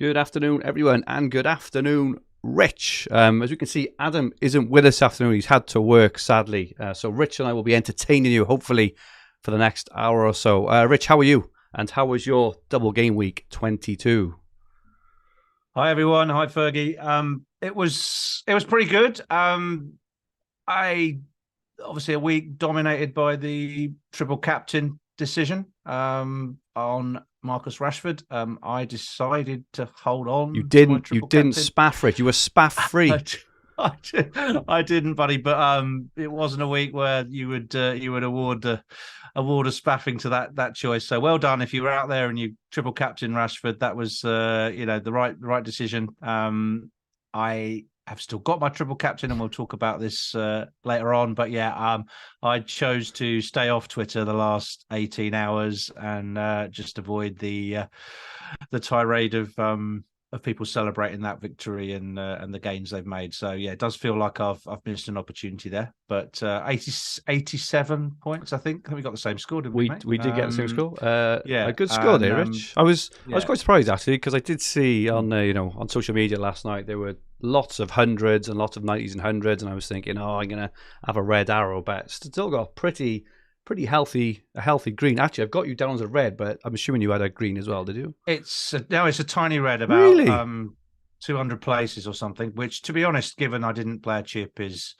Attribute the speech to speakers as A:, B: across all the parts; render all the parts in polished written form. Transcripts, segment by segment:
A: Good afternoon, everyone, and good afternoon, Rich. As we can see, Adam isn't with us this afternoon. He's had to work, sadly. So Rich and I will be entertaining you, hopefully, for the next hour or so. Rich, how are you? And how was your double game week 22?
B: Hi, everyone. Hi, Fergie. It was pretty good. I obviously a week dominated by the triple captain decision on Marcus Rashford. I decided to hold on.
A: You
B: to my
A: didn't
B: triple captain.
A: spaff, Rich. You were spaff free.
B: I didn't, buddy. But it wasn't a week where you would award a spaffing to that choice. So well done if you were out there and you triple captain Rashford. That was the right decision. I have still got my triple captain, and we'll talk about this later on. But yeah, I chose to stay off Twitter the last 18 hours and just avoid the tirade of people celebrating that victory and the gains they've made. So yeah, it does feel like I've missed an opportunity there. But 87 points, I think we got the same score, didn't we?
A: We did get the same score.
B: Yeah,
A: a good score there, Rich. I was quite surprised actually, because I did see on on social media last night there were lots of hundreds and lots of 90s and hundreds, and I was thinking, I'm gonna have a red arrow, but still got pretty healthy green. Actually, I've got you down as a red, but I'm assuming you had a green as well, did you?
B: It's a tiny red, about 200 places or something, which, to be honest, given I didn't play a chip, is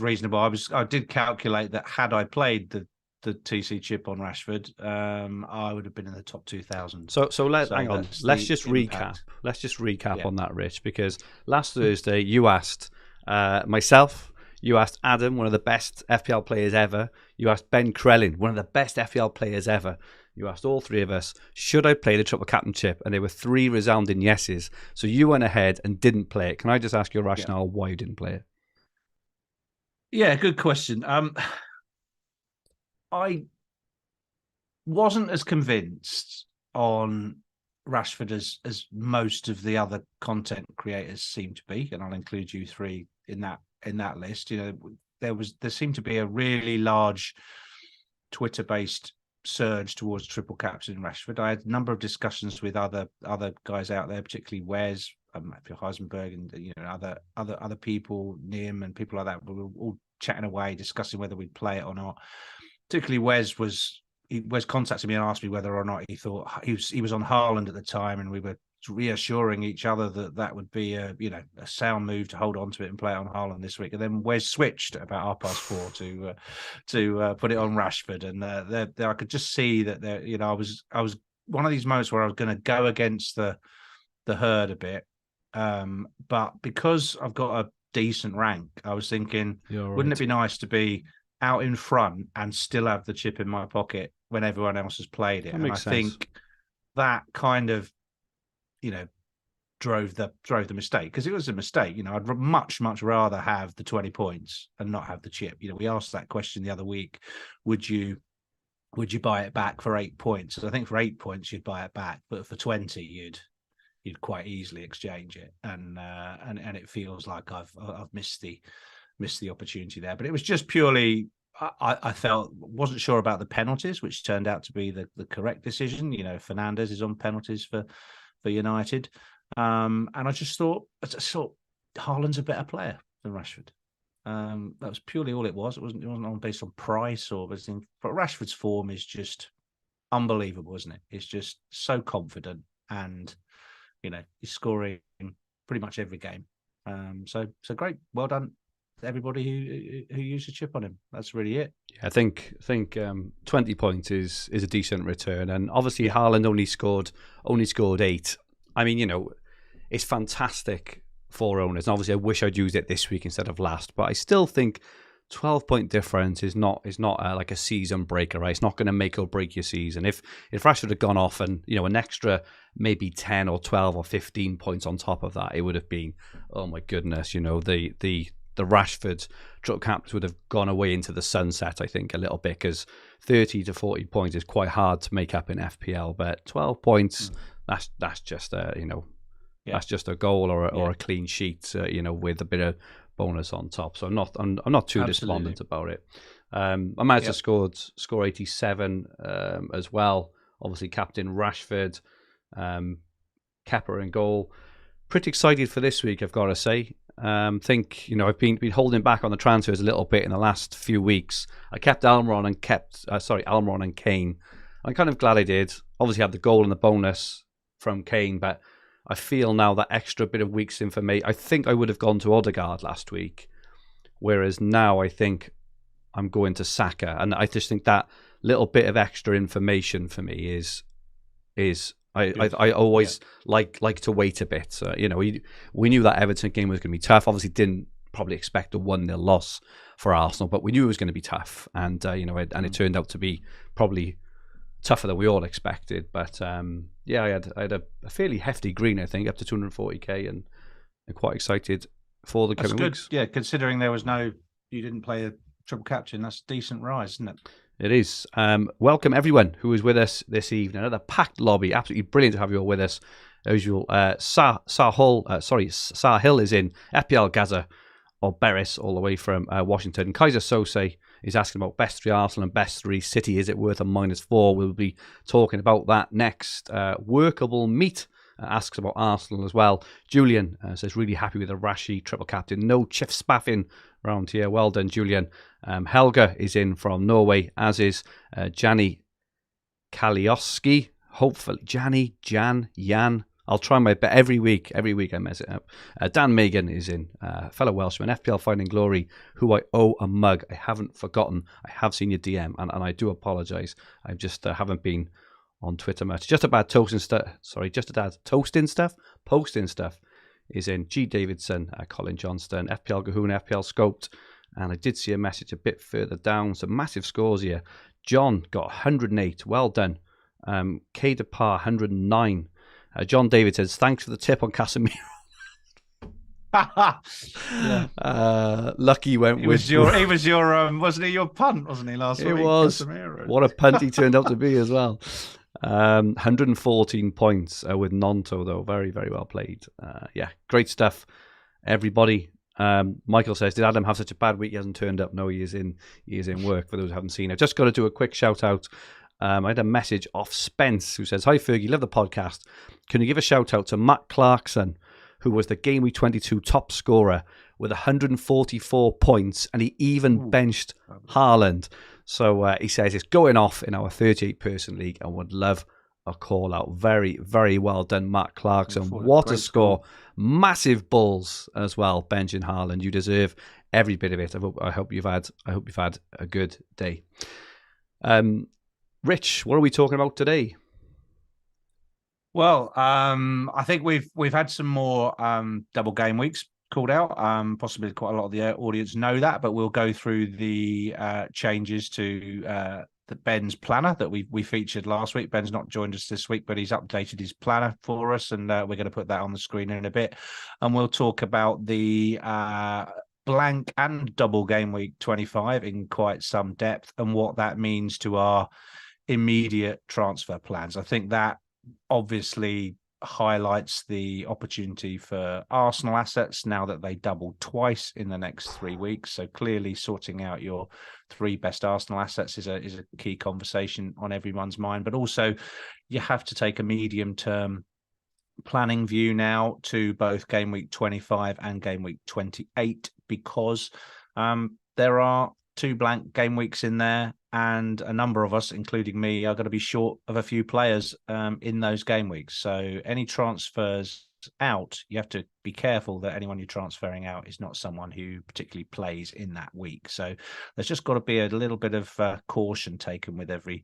B: reasonable. I did calculate that had I played the TC chip on Rashford, I would have been in the top 2,000.
A: So hang on. Let's just recap. Let's just recap on that, Rich, because last Thursday you asked myself, you asked Adam, one of the best FPL players ever. You asked Ben Krellin, one of the best FPL players ever. You asked all three of us, should I play the triple captain chip? And there were 3 resounding yeses. So you went ahead and didn't play it. Can I just ask your rationale why you didn't play it?
B: Yeah, good question. I wasn't as convinced on Rashford as most of the other content creators seem to be, and I'll include you 3 in that list. There seemed to be a really large Twitter-based surge towards triple captain Rashford. I had a number of discussions with other guys out there, particularly Wes, Heisenberg, and other people, Nim, and people like that. We were all chatting away, discussing whether we'd play it or not. Particularly Wes contacted me and asked me whether or not he thought he was on Haaland at the time, and we were reassuring each other that would be a sound move to hold on to it and play it on Haaland this week. And then Wes switched at about 4:30 to put it on Rashford, and I could just see that I was one of these moments where I was going to go against the herd a bit, but because I've got a decent rank, I was thinking, wouldn't it be nice to be out in front and still have the chip in my pocket when everyone else has played it?
A: And I
B: think that kind of drove the mistake, because it was a mistake. I'd much rather have the 20 points and not have the chip. We asked that question the other week, would you buy it back for 8 points? I think for 8 points you'd buy it back, but for 20 you'd quite easily exchange it, and it feels like I've missed the opportunity there. But it was just purely I wasn't sure about the penalties, which turned out to be the correct decision. Fernandes is on penalties for United, and I just thought Haaland's a better player than Rashford. That was purely all it was. It wasn't on based on price or anything. But Rashford's form is just unbelievable, isn't it? It's just so confident, and he's scoring pretty much every game. So great, well done to everybody who used a chip on him. That's really it.
A: Yeah, I think 20 points is a decent return, and obviously Haaland only scored 8. I mean, it's fantastic for owners. And obviously, I wish I'd used it this week instead of last, but I still think 12-point difference is not like a season breaker, right? It's not going to make or break your season. If Rashford had gone off and an extra maybe 10 or 12 or 15 points on top of that, it would have been, oh my goodness, the Rashford triple captains would have gone away into the sunset, I think, a little bit, because 30 to 40 points is quite hard to make up in FPL. But 12 points, that's just that's just a goal or a clean sheet, with a bit of bonus on top. So I'm not too despondent about it. I managed to score 87 as well. Obviously, captain Rashford. Kepa in goal. Pretty excited for this week, I've got to say. Think, I've been holding back on the transfers a little bit in the last few weeks. I kept Almiron and Kane. I'm kind of glad I did. Obviously, I had the goal and the bonus from Kane, but I feel now that extra bit of weeks in for me. I think I would have gone to Odegaard last week, whereas now I think I'm going to Saka, and I just think that little bit of extra information for me is I always like to wait a bit. We knew that Everton game was going to be tough. Obviously, didn't probably expect a 1-0 loss for Arsenal, but we knew it was going to be tough, and it turned out to be probably tougher than we all expected. But I had a fairly hefty green, I think, up to 240k, and I'm quite excited for the coming weeks.
B: Yeah, considering you didn't play a triple captain, that's a decent rise, isn't it?
A: It is. Welcome everyone who is with us this evening. Another packed lobby. Absolutely brilliant to have you all with us. As usual, Sahil is in. FPL Gaza or Beres all the way from Washington. Kaiser Sose is asking about best 3 Arsenal and best 3 City. Is it worth a -4? We'll be talking about that next. Workable Meat asks about Arsenal as well. Julian says really happy with the Rashi triple captain. No chief spaffing around here. Well done, Julian. Helga is in from Norway, as is Jani Kalioski. Hopefully, Jan. I'll try my best every week. Every week I mess it up. Dan Megan is in, fellow Welshman, FPL Finding Glory, who I owe a mug. I haven't forgotten. I have seen your DM, and I do apologise. I just haven't been on Twitter much. Just about toasting stuff. Posting stuff is in. G. Davidson, Colin Johnston, FPL Gahoon, FPL Scoped. And I did see a message a bit further down. Some massive scores here. John got 108. Well done. K. Depar, 109. John David says, thanks for the tip on Casemiro. Lucky went with...
B: He was your wasn't he your punt, wasn't he, last week?
A: It was. Casemiro. What a punt he turned out to be as well. 114 points with Nonto, though. Very, very well played. Great stuff, everybody. Michael says, did Adam have such a bad week? He hasn't turned up. No, he is in work, for those who haven't seen it. Just got to do a quick shout out. I had a message off Spence who says, hi Fergie, love the podcast. Can you give a shout out to Matt Clarkson, who was the Gameweek 22 top scorer with 144 points, and he even benched Haaland. So he says it's going off in our 38-person league and would love a call out. Very, very well done, Matt Clarkson. What a score. Massive balls as well, benching Haaland. You deserve every bit of it. I hope you've had a good day. Rich, what are we talking about today?
B: Well, I think we've had some more double game weeks called out. Possibly quite a lot of the audience know that, but we'll go through the changes to the Ben's planner that we featured last week. Ben's not joined us this week, but he's updated his planner for us, and we're going to put that on the screen in a bit. And we'll talk about the blank and double game week 25 in quite some depth and what that means to our immediate transfer plans. I think that obviously highlights the opportunity for Arsenal assets now that they doubled twice in the next 3 weeks. So clearly sorting out your 3 best Arsenal assets is a key conversation on everyone's mind. But also you have to take a medium-term planning view now to both game week 25 and game week 28, because there are 2 blank game weeks in there, and a number of us, including me, are going to be short of a few players in those game weeks. So any transfers out, you have to be careful that anyone you're transferring out is not someone who particularly plays in that week. So there's just got to be a little bit of caution taken with every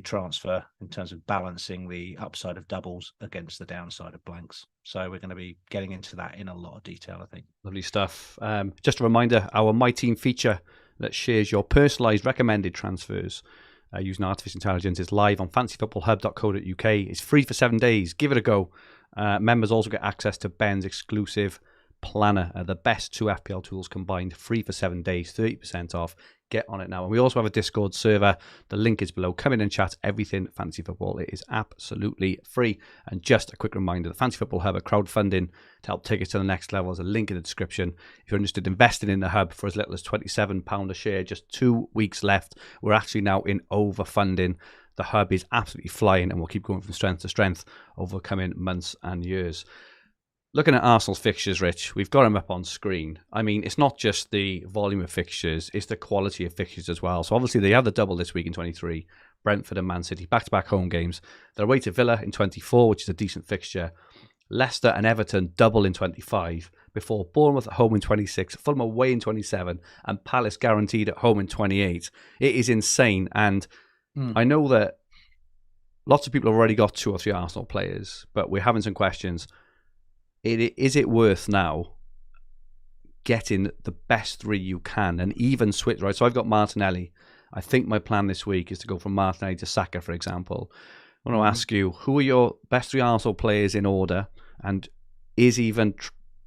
B: transfer in terms of balancing the upside of doubles against the downside of blanks. So we're going to be getting into that in a lot of detail, I think.
A: Lovely stuff. Just a reminder, our My Team feature that shares your personalised recommended transfers using artificial intelligence is live on fantasyfootballhub.co.uk. It's free for 7 days. Give it a go. Members also get access to Ben's exclusive planner, the best 2 FPL tools combined, free for 7 days, 30% off. Get on it now. And we also have a Discord server. The link is below. Come in and chat everything fantasy football. It is absolutely free. And just a quick reminder, the Fantasy Football Hub are crowdfunding to help take us to the next level. There's a link in the description. If you're interested in investing in the hub for as little as £27 a share, just 2 weeks left. We're actually now in overfunding. the hub is absolutely flying and will keep going from strength to strength over coming months and years. Looking at Arsenal's fixtures, Rich, we've got them up on screen. I mean, it's not just the volume of fixtures, it's the quality of fixtures as well. So obviously they have the double this week in 23, Brentford and Man City, back-to-back home games. They're away to Villa in 24, which is a decent fixture. Leicester and Everton double in 25, before Bournemouth at home in 26, Fulham away in 27, and Palace guaranteed at home in 28. It is insane, and I know that lots of people have already got 2 or 3 Arsenal players, but we're having some questions. Is it worth now getting the best 3 you can and even switch, right? So I've got Martinelli. I think my plan this week is to go from Martinelli to Saka, for example. I want to ask you, who are your best 3 Arsenal players in order, and is even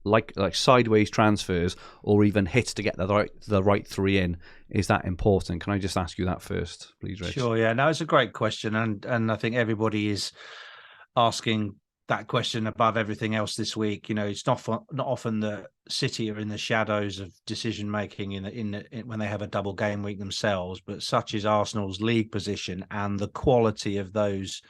A: like sideways transfers or even hits to get the right 3 in, is that important? Can I just ask you that first, please, Rich?
B: Sure, yeah. No, it's a great question, and I think everybody is asking that question above everything else this week. You know, it's not often that City are in the shadows of decision making in when they have a double game week themselves, but such is Arsenal's league position and the quality of those.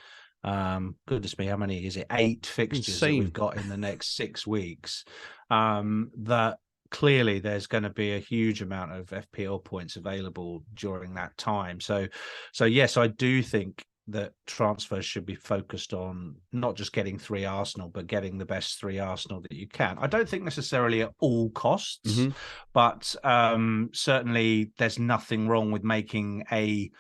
B: Goodness me, how many is it? 8 fixtures that we've got in the next 6 weeks. That clearly there's going to be a huge amount of FPL points available during that time. So yes, I do think that transfers should be focused on not just getting 3 Arsenal, but getting the best 3 Arsenal that you can. I don't think necessarily at all costs, but certainly there's nothing wrong with making a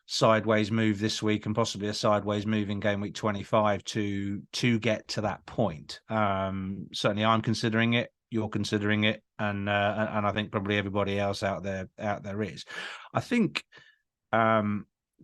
B: sideways move this week and possibly a sideways move in game week 25 to get to that point. Certainly I'm considering it, you're considering it, and I think probably everybody else out there is. I think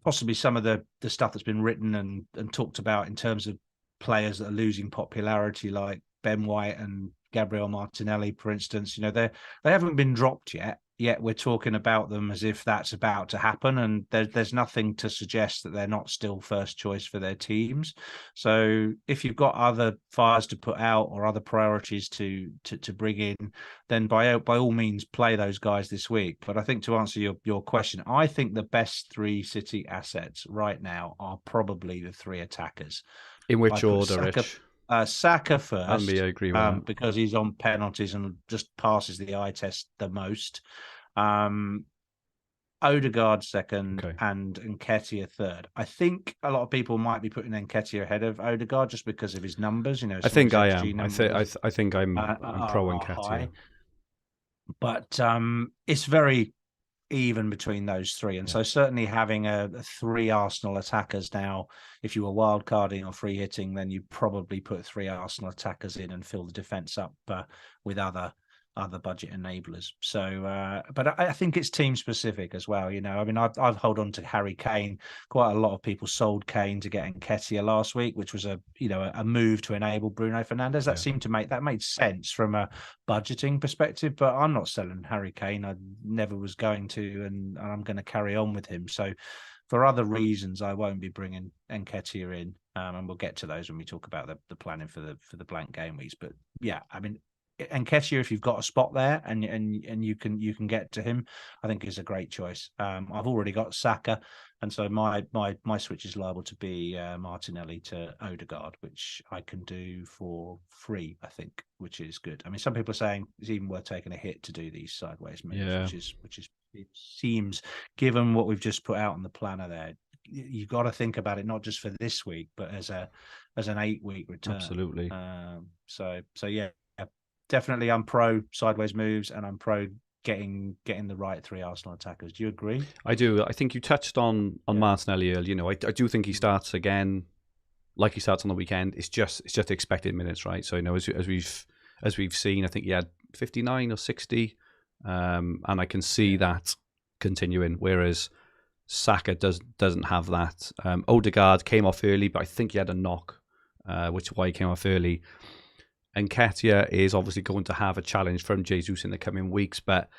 B: possibly some of the stuff that's been written and talked about in terms of players that are losing popularity, like Ben White and Gabriel Martinelli, for instance, you know, they haven't been dropped yet we're talking about them as if that's about to happen, and there's nothing to suggest that they're not still first choice for their teams. So if you've got other fires to put out or other priorities to bring in, then by all means play those guys this week. But I think to answer your question, I think the best 3 City assets right now are probably the 3 attackers.
A: In which order, Rich?
B: Saka first,
A: I agree with that.
B: because he's on penalties and just passes the eye test the most. Odegaard second, and Nketiah third. I think a lot of people might be putting Nketiah ahead of Odegaard just because of his numbers. You know,
A: I think I am. I think I'm pro Nketiah.
B: But it's very even between those 3, and so certainly having a 3 Arsenal attackers now, if you were wildcarding or free hitting, then you probably put 3 Arsenal attackers in and fill the defense up with other budget enablers. So but I think it's team specific as well. You know, I mean, I've held on to Harry Kane. Quite a lot of people sold Kane to get Nketiah last week, which was a move to enable Bruno Fernandes. That made sense from a budgeting perspective, but I'm not selling Harry Kane. I never was going to, and I'm going to carry on with him. So for other reasons, I won't be bringing Nketiah in, and we'll get to those when we talk about the planning for the blank game weeks. But yeah, I mean, Nketiah, if you've got a spot there and you can get to him, I think is a great choice. I've already got Saka, and so my switch is liable to be Martinelli to Odegaard, which I can do for free, I think, which is good. I mean, some people are saying it's even worth taking a hit to do these sideways moves, which is it seems, given what we've just put out on the planner there, you've got to think about it not just for this week, but as an 8-week return.
A: Absolutely.
B: So yeah. Definitely, I'm pro sideways moves, and I'm pro getting the right 3 Arsenal attackers. Do you agree?
A: I do. I think you touched on Martinelli earlier. You know, I do think he starts again, like he starts on the weekend. It's just expected minutes, right? So, you know, as we've seen, I think he had 59 or 60, and I can see that continuing. Whereas Saka doesn't have that. Odegaard came off early, but I think he had a knock, which is why he came off early. And Nketiah is obviously going to have a challenge from Jesus in the coming weeks, but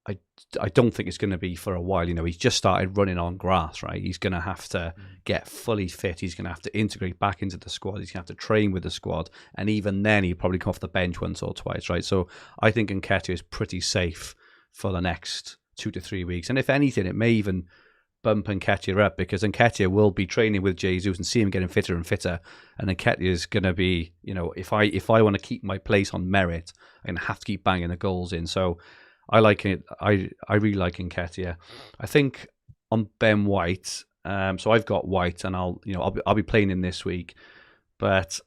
A: I don't think it's going to be for a while. You know, he's just started running on grass, right? He's going to have to get fully fit. He's going to have to integrate back into the squad. He's going to have to train with the squad. And even then, he'll probably come off the bench once or twice, right? So I think Nketiah is pretty safe for the next 2 to 3 weeks. And if anything, it may even bump Nketiah up, because Nketiah will be training with Jesus and see him getting fitter and fitter, and Nketiah is going to be, if I want to keep my place on merit, I'm going to have to keep banging the goals in. So I like it. I really like Nketiah. I think on Ben White, so I've got White, and I'll be playing him this week, but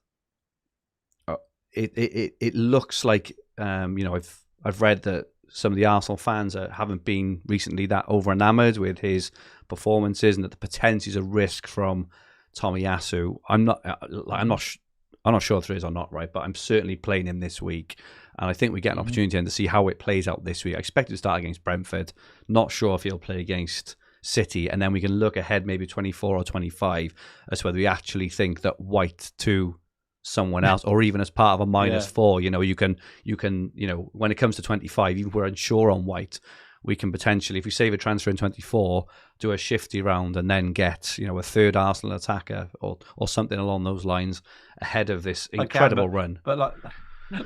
A: it looks like I've read that some of the Arsenal fans haven't been recently that over enamoured with his performances, and that the potential is a risk from Tomiyasu. I'm not sure if there is or not, right? But I'm certainly playing him this week, and I think we get an opportunity to see how it plays out this week. I expect it to start against Brentford. Not sure if he'll play against City, and then we can look ahead maybe 24 or 25 as to whether we actually think that White to someone else, or even as part of a -4. You can when it comes to 25, even if we're unsure on White, we can potentially, if we save a transfer in 24, do a shifty round and then get a third Arsenal attacker or something along those lines ahead of this incredible run.
B: But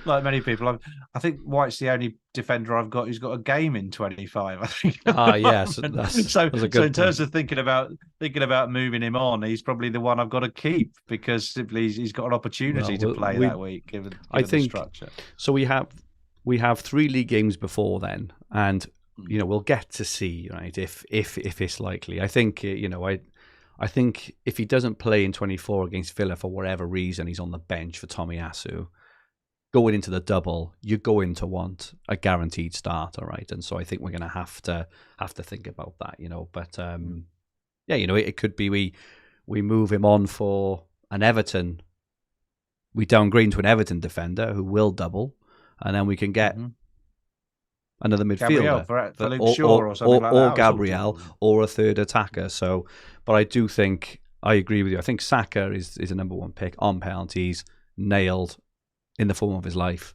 B: like many people, I think White's the only defender I've got who's got a game in 25. I think.
A: Yes.
B: So in terms of thinking about moving him on, he's probably the one I've got to keep, because simply he's got an opportunity to play that week. Given the structure. So
A: we have 3 league games before then, and we'll get to see, right, if it's likely. I think I think if he doesn't play in 24 against Villa for whatever reason, he's on the bench for Tomiyasu. Going into the double, you're going to want a guaranteed starter, right? And so I think we're going to have to think about that, But it could be we move him on for an Everton. We downgrade to an Everton defender who will double, and then we can get another midfielder,
B: for Luke Shaw or something like that,
A: or Gabriel, or a third attacker. So, but I do think I agree with you. I think Saka is a number 1 pick on penalties, nailed in the form of his life,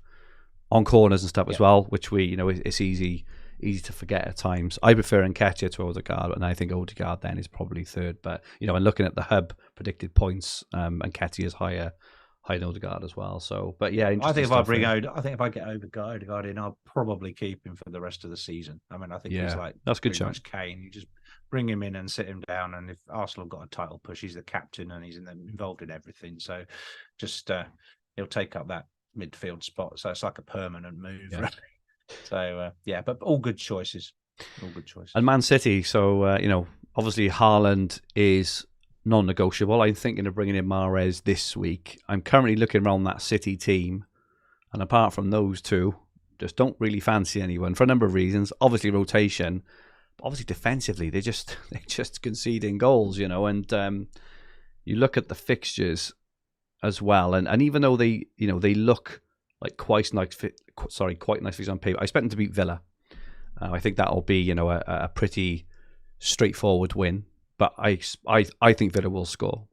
A: on corners and stuff as well, which it's easy to forget at times. I prefer Nketiah to Odegaard, and I think Odegaard then is probably third. But and looking at the hub predicted points, Nketiah is higher than Odegaard as well. So, but yeah,
B: I think if I get Odegaard in, I'll probably keep him for the rest of the season. I mean, I think he's like
A: that's good
B: much Kane. You just bring him in and sit him down, and if Arsenal have got a title push, he's the captain and he's involved in everything. So, just he'll take up that midfield spot. So it's like a permanent move. Yeah. Right? So but all good choices.
A: And Man City. So obviously Haaland is non-negotiable. I'm thinking of bringing in Mahrez this week. I'm currently looking around that City team, and apart from those two, just don't really fancy anyone for a number of reasons. Obviously rotation, but obviously defensively they're just conceding goals, and you look at the fixtures as well, and even though they look like quite nice fixtures on paper, I expect them to beat Villa. I think that'll be a pretty straightforward win. But I think Villa will score.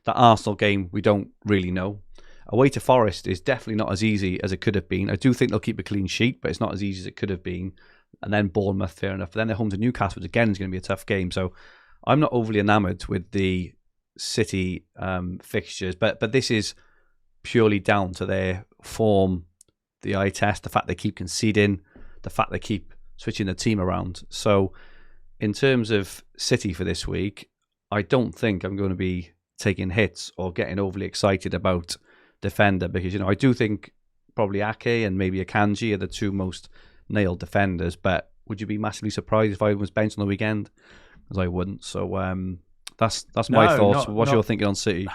A: That Arsenal game, we don't really know. Away to Forest is definitely not as easy as it could have been. I do think they'll keep a clean sheet, but it's not as easy as it could have been. And then Bournemouth, fair enough. But then they're home to Newcastle, which again is going to be a tough game. So I'm not overly enamoured with the City fixtures. But this is purely down to their form, the eye test, the fact they keep conceding, the fact they keep switching the team around. So in terms of City for this week, I don't think I'm going to be taking hits or getting overly excited about defender, because I do think probably Ake and maybe Akanji are the 2 most nailed defenders. But would you be massively surprised if I was benched on the weekend? Because I wouldn't. So that's my thoughts. What's your thinking on City?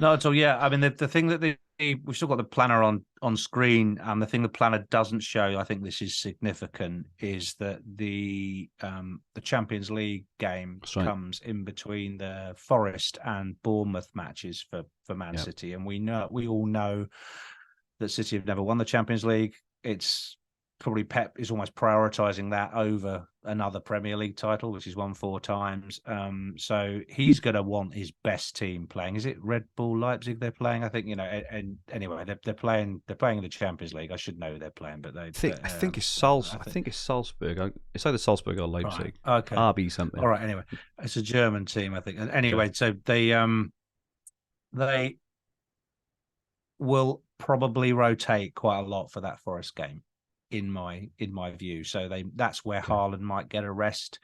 B: No, at all. Yeah, I mean the thing that we've still got the planner on screen, and the thing the planner doesn't show, I think this is significant, is that the Champions League game comes in between the Forest and Bournemouth matches for Man City, and we all know that City have never won the Champions League. It's probably Pep is almost prioritising that over another Premier League title, which he's won 4 times. So he's going to want his best team playing. Is it Red Bull Leipzig they're playing? I think And anyway, they're playing in the Champions League. I should know who they're playing, but I
A: think it's Salzburg. I think it's Salzburg. It's either Salzburg or Leipzig.
B: Right. Okay,
A: RB something.
B: All right. Anyway, it's a German team, I think. And anyway, so they will probably rotate quite a lot for that Forest game. in my view. So that's where Haaland might get a rest.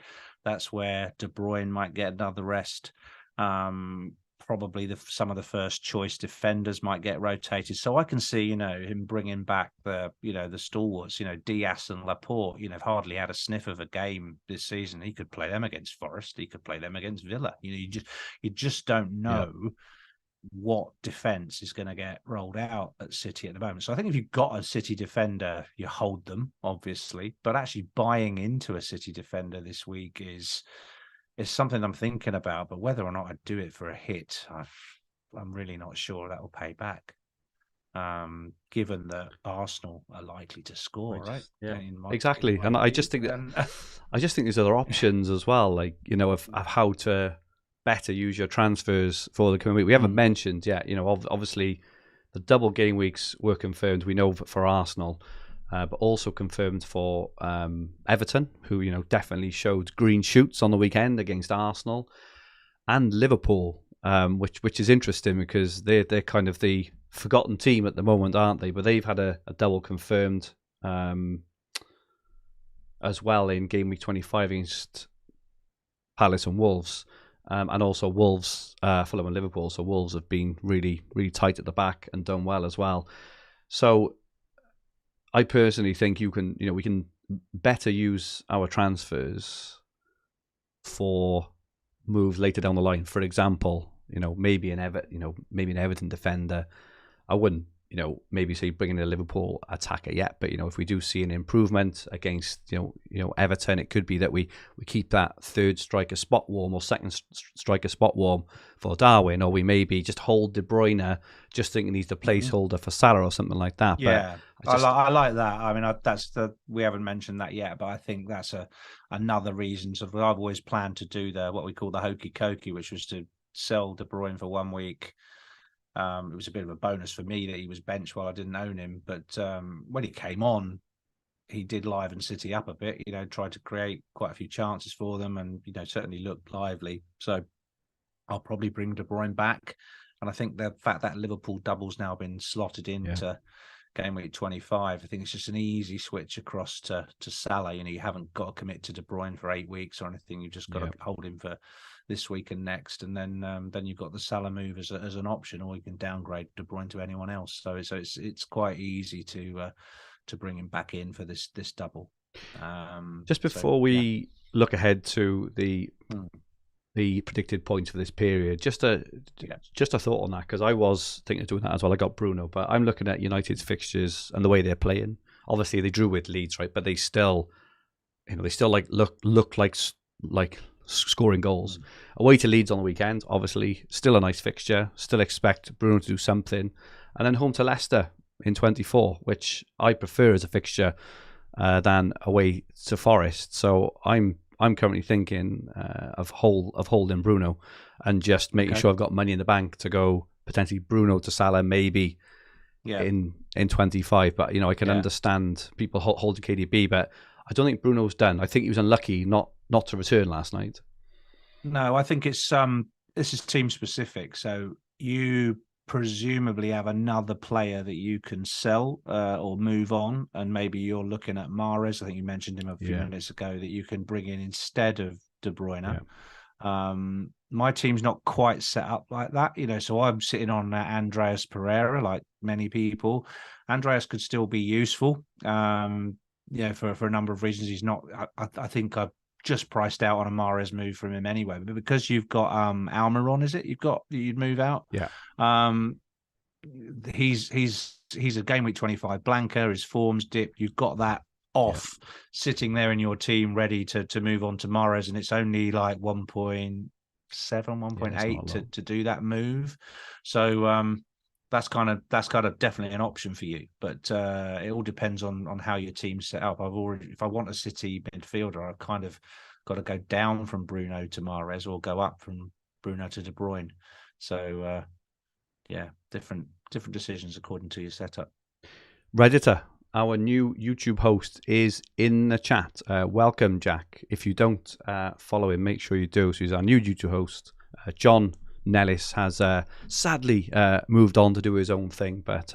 B: That's where De Bruyne might get another rest. Probably some of the first choice defenders might get rotated. So I can see, him bringing back the stalwarts, Diaz and Laporte, hardly had a sniff of a game this season. He could play them against Forest. He could play them against Villa. You just don't know what defense is going to get rolled out at City at the moment. So I think if you've got a City defender, you hold them, obviously, but actually buying into a City defender this week is something I'm thinking about. But whether or not I'd do it for a hit, I'm really not sure that will pay back. Given that Arsenal are likely to score, right?
A: Yeah, exactly. And I just think there's other options as well, like of how to better use your transfers for the coming week. We haven't mentioned yet, obviously the double game weeks were confirmed, we know, for Arsenal, but also confirmed for Everton, who definitely showed green shoots on the weekend against Arsenal, and Liverpool, which is interesting because they're kind of the forgotten team at the moment, aren't they? But they've had a double confirmed as well in game week 25 against Palace and Wolves. And also Wolves, Fulham and Liverpool. So Wolves have been really, really tight at the back and done well as well. So I personally think we can better use our transfers for moves later down the line. For example, maybe an Everton defender. I wouldn't, maybe say bring in a Liverpool attacker yet, but if we do see an improvement against Everton, it could be that we keep that third striker spot warm or second striker spot warm for Darwin, or we maybe just hold De Bruyne, just thinking he's the placeholder for Salah or something like that.
B: Yeah, but I like that. I mean, we haven't mentioned that yet, but I think that's another reason. I've always planned to do what we call the hokey cokey, which was to sell De Bruyne for 1 week. It was a bit of a bonus for me that he was benched while I didn't own him. But when he came on, he did liven City up a bit, tried to create quite a few chances for them and, certainly looked lively. So I'll probably bring De Bruyne back. And I think the fact that Liverpool double's now been slotted into game week 25, I think it's just an easy switch across to Salah. You haven't got to commit to De Bruyne for 8 weeks or anything. You've just got to hold him for this week and next, and then you've got the Salah move as an option, or you can downgrade De Bruyne to anyone else. So it's quite easy to bring him back in for this double.
A: Just before we look ahead to the predicted points for this period, just a thought on that, because I was thinking of doing that as well. I got Bruno, but I'm looking at United's fixtures and the way they're playing. Obviously, they drew with Leeds, right? But they still, look like scoring goals. Away to Leeds on the weekend, obviously, still a nice fixture. Still expect Bruno to do something, and then home to Leicester in 24, which I prefer as a fixture than away to Forest. So I'm currently thinking of holding Bruno and just making sure I've got money in the bank to go potentially Bruno to Salah maybe in 25. But I can understand people holding KDB, but I don't think Bruno's done. I think he was unlucky not to return last night.
B: No, I think it's this is team specific. So you presumably have another player that you can sell or move on, and maybe you're looking at Mahrez. I think you mentioned him a few minutes ago, that you can bring in instead of De Bruyne. My team's not quite set up like that, so I'm sitting on Andreas Pereira, like many people. Andreas could still be useful, for a number of reasons. He's not, I think I've just priced out on a Mahrez move from him anyway, but because you've got Almiron, is it? You'd move out.
A: Yeah.
B: He's a game week 25 blanker. His form's dipped. You've got that off sitting there in your team ready to move on to Mahrez, and it's only like 1.7, 1.8 to do that move. So that's kind of definitely an option for you, but it all depends on how your team's set up. If I want a City midfielder, I've kind of got to go down from Bruno to Mahrez or go up from Bruno to De Bruyne. So different decisions according to your setup. Redditor,
A: our new YouTube host, is in the chat. Welcome, Jack. If you don't follow him, make sure you do. So he's our new YouTube host. John Nellis has sadly moved on to do his own thing, but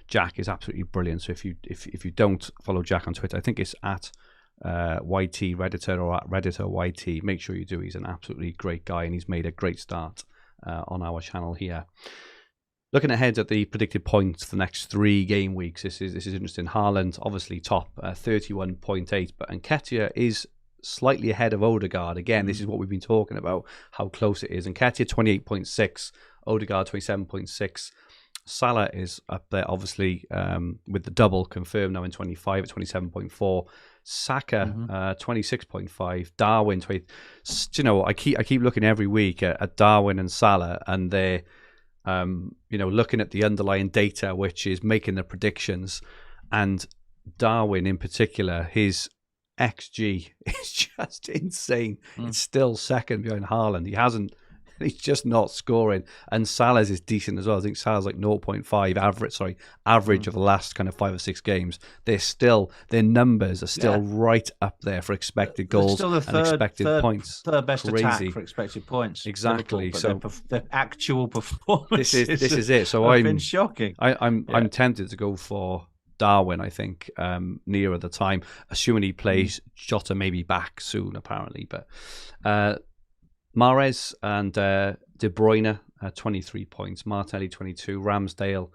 A: Jack is absolutely brilliant. So if you don't follow Jack on Twitter, I think it's at YT Redditor or at Redditor YT. Make sure you do. He's an absolutely great guy, and he's made a great start on our channel here. Looking ahead at the predicted points for the next 3 game weeks, this is interesting. Haaland obviously top 31.8, but Nketiah is slightly ahead of Odegaard. Again, this is what we've been talking about, how close it is. Nketiah 28.6, Odegaard 27.6. Salah is up there, obviously, with the double confirmed now in 25 at 27.4. Saka 26.5. Darwin 20. You know, I keep looking every week at Darwin and Salah, and they're looking at the underlying data, which is making the predictions. And Darwin in particular, his XG is just insane. It's still second behind Haaland. He's just not scoring. And Salah's is decent as well. I think Salah's like 0.5 average of the last kind of 5 or 6 games. Their numbers are still right up there for expected goals
B: still the
A: and expected points.
B: Third best
A: Crazy.
B: attack for expected points.
A: Exactly.
B: Liverpool, so the actual performances
A: this is it. So
B: have been shocking.
A: I'm tempted to go for Darwin, I think, nearer the time, assuming he plays. Jota may be back soon, apparently. But Mahrez and De Bruyne 23 points, Martinelli 22, Ramsdale,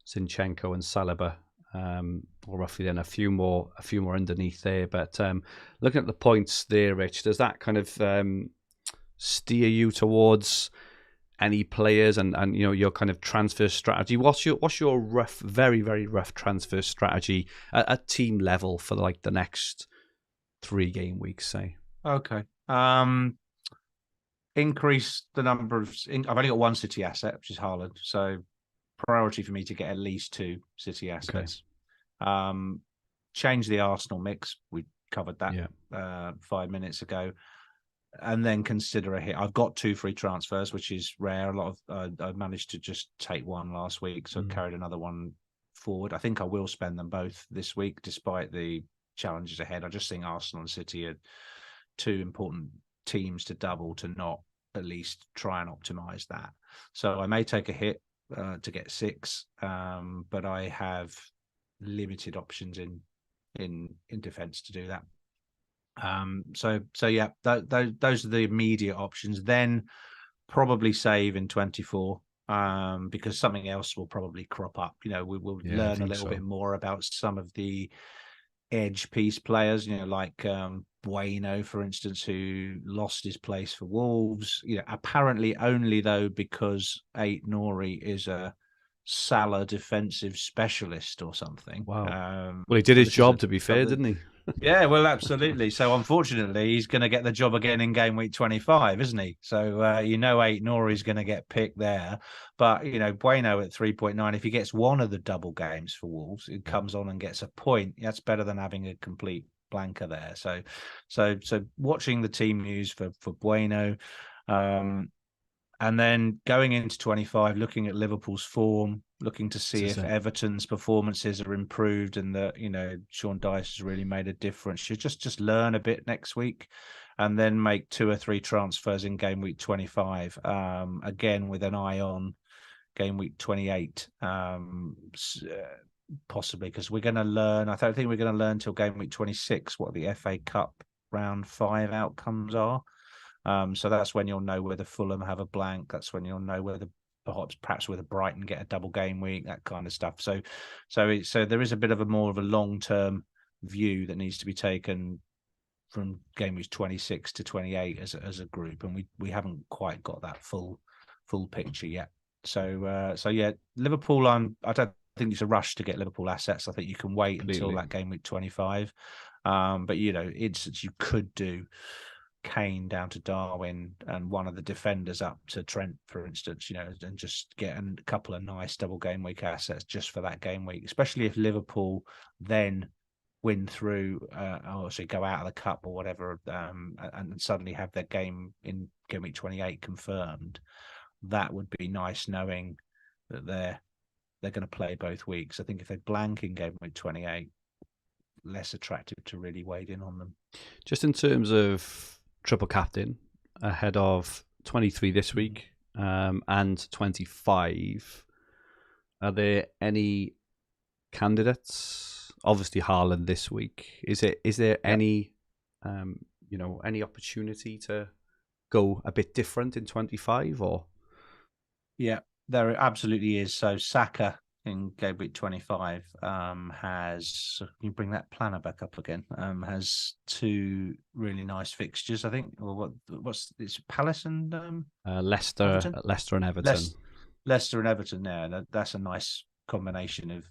A: Zinchenko and Saliba, or roughly then a few more underneath there. But looking at the points there, Rich, does that kind of steer you towards any players and your kind of transfer strategy? What's your rough, very, very rough transfer strategy at team level for like the next 3 game weeks, say?
B: Okay. Increase the number of. I've only got 1 City asset, which is Haaland. So priority for me to get at least 2 City assets. Okay. Change the Arsenal mix. We covered that 5 minutes ago. And then consider a hit. I've got 2 free transfers, which is rare. A lot of I managed to just take one last week, so carried another one forward. I think I will spend them both this week, despite the challenges ahead. I just think Arsenal and City are 2 important teams to double, to not at least try and optimize that. So I may take a hit to get 6, but I have limited options in defense to do that. So yeah, those are the immediate options. Then probably save in 24, because something else will probably crop up. We will learn a little bit more about some of the edge piece players, like Bueno, for instance, who lost his place for Wolves. Apparently only though because Nori is a Salah defensive specialist or something.
A: Wow. Well, he did his job, to be fair, didn't he?
B: Yeah, well, absolutely. So unfortunately, he's going to get the job again in game week 25, isn't he? So Nori's going to get picked there. But Bueno at 3.9, if he gets one of the double games for Wolves, it comes on and gets a point. That's better than having a complete blanker there. So watching the team news for Bueno, and then going into 25, looking at Liverpool's form, looking to see if Everton's performances are improved and that, Sean Dyche has really made a difference. You just learn a bit next week and then make 2 or 3 transfers in game week 25, again, with an eye on game week 28, possibly, because we're going to learn. I don't think we're going to learn till game week 26 what the FA Cup round 5 outcomes are. So that's when you'll know whether Fulham have a blank. That's when you'll know whether perhaps whether Brighton get a double game week, that kind of stuff. So there is a bit of a more of a long-term view that needs to be taken from game weeks 26 to 28 as a group, and we haven't quite got that full picture yet. So yeah, Liverpool. I don't think it's a rush to get Liverpool assets. I think you can wait until that game week 25. But instance you could do Kane down to Darwin and one of the defenders up to Trent, for instance, and just get a couple of nice double game week assets just for that game week, especially if Liverpool then win through or so go out of the cup or whatever, and suddenly have their game in game week 28 confirmed. That would be nice, knowing that they're going to play both weeks. I think if they blank in game week 28, less attractive to really wade in on them.
A: Just in terms of triple captain ahead of 23 this week and 25, are there any candidates? Obviously, Haaland this week. Is there any any opportunity to go a bit different in 25 or?
B: Yeah, there absolutely is. So Saka in Gameweek 25 has, can you bring that planner back up again? Has two really nice fixtures, I think. Or it's Palace and
A: Leicester,
B: Everton?
A: Leicester and Everton.
B: Leicester and Everton there. That's a nice combination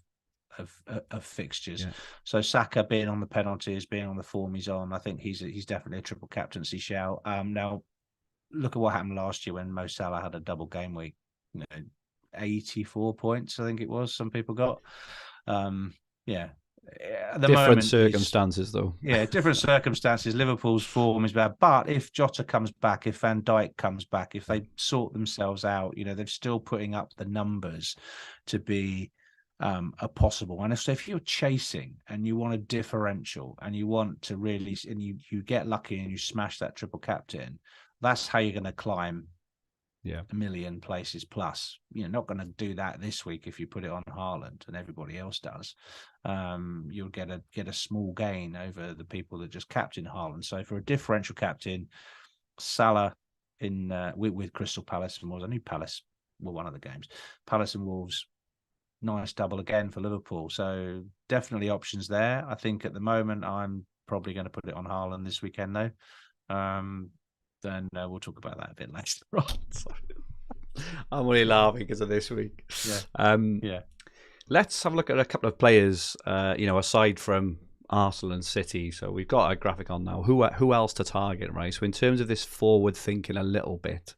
B: of fixtures.
A: Yeah.
B: So Saka being on the penalties, being on the form he's on, I think he's definitely a triple captaincy shout. Now look at what happened last year when Mo Salah had a double game week. 84 points, I think it was. Some people got. Yeah. At the
A: different
B: moment,
A: circumstances, though.
B: Yeah, different circumstances. Liverpool's form is bad, but if Jota comes back, if Van Dijk comes back, if they sort themselves out, they're still putting up the numbers to be a possible. And if you're chasing and you want a differential and you want to really, and you get lucky and you smash that triple captain, that's how you're going to climb.
A: Yeah,
B: a million places plus. You're not going to do that this week if you put it on Haaland and everybody else does. You'll get a small gain over the people that just captain Haaland. So for a differential captain, Salah in with Crystal Palace and Wolves. I knew Palace were one of the games. Palace and Wolves, nice double again for Liverpool. So definitely options there. I think at the moment I'm probably going to put it on Haaland this weekend though. Then we'll talk about that a bit later on.
A: I'm only laughing because of this week.
B: Yeah.
A: Let's have a look at a couple of players, aside from Arsenal and City. So we've got a graphic on now. Who else to target, right? So in terms of this forward thinking a little bit,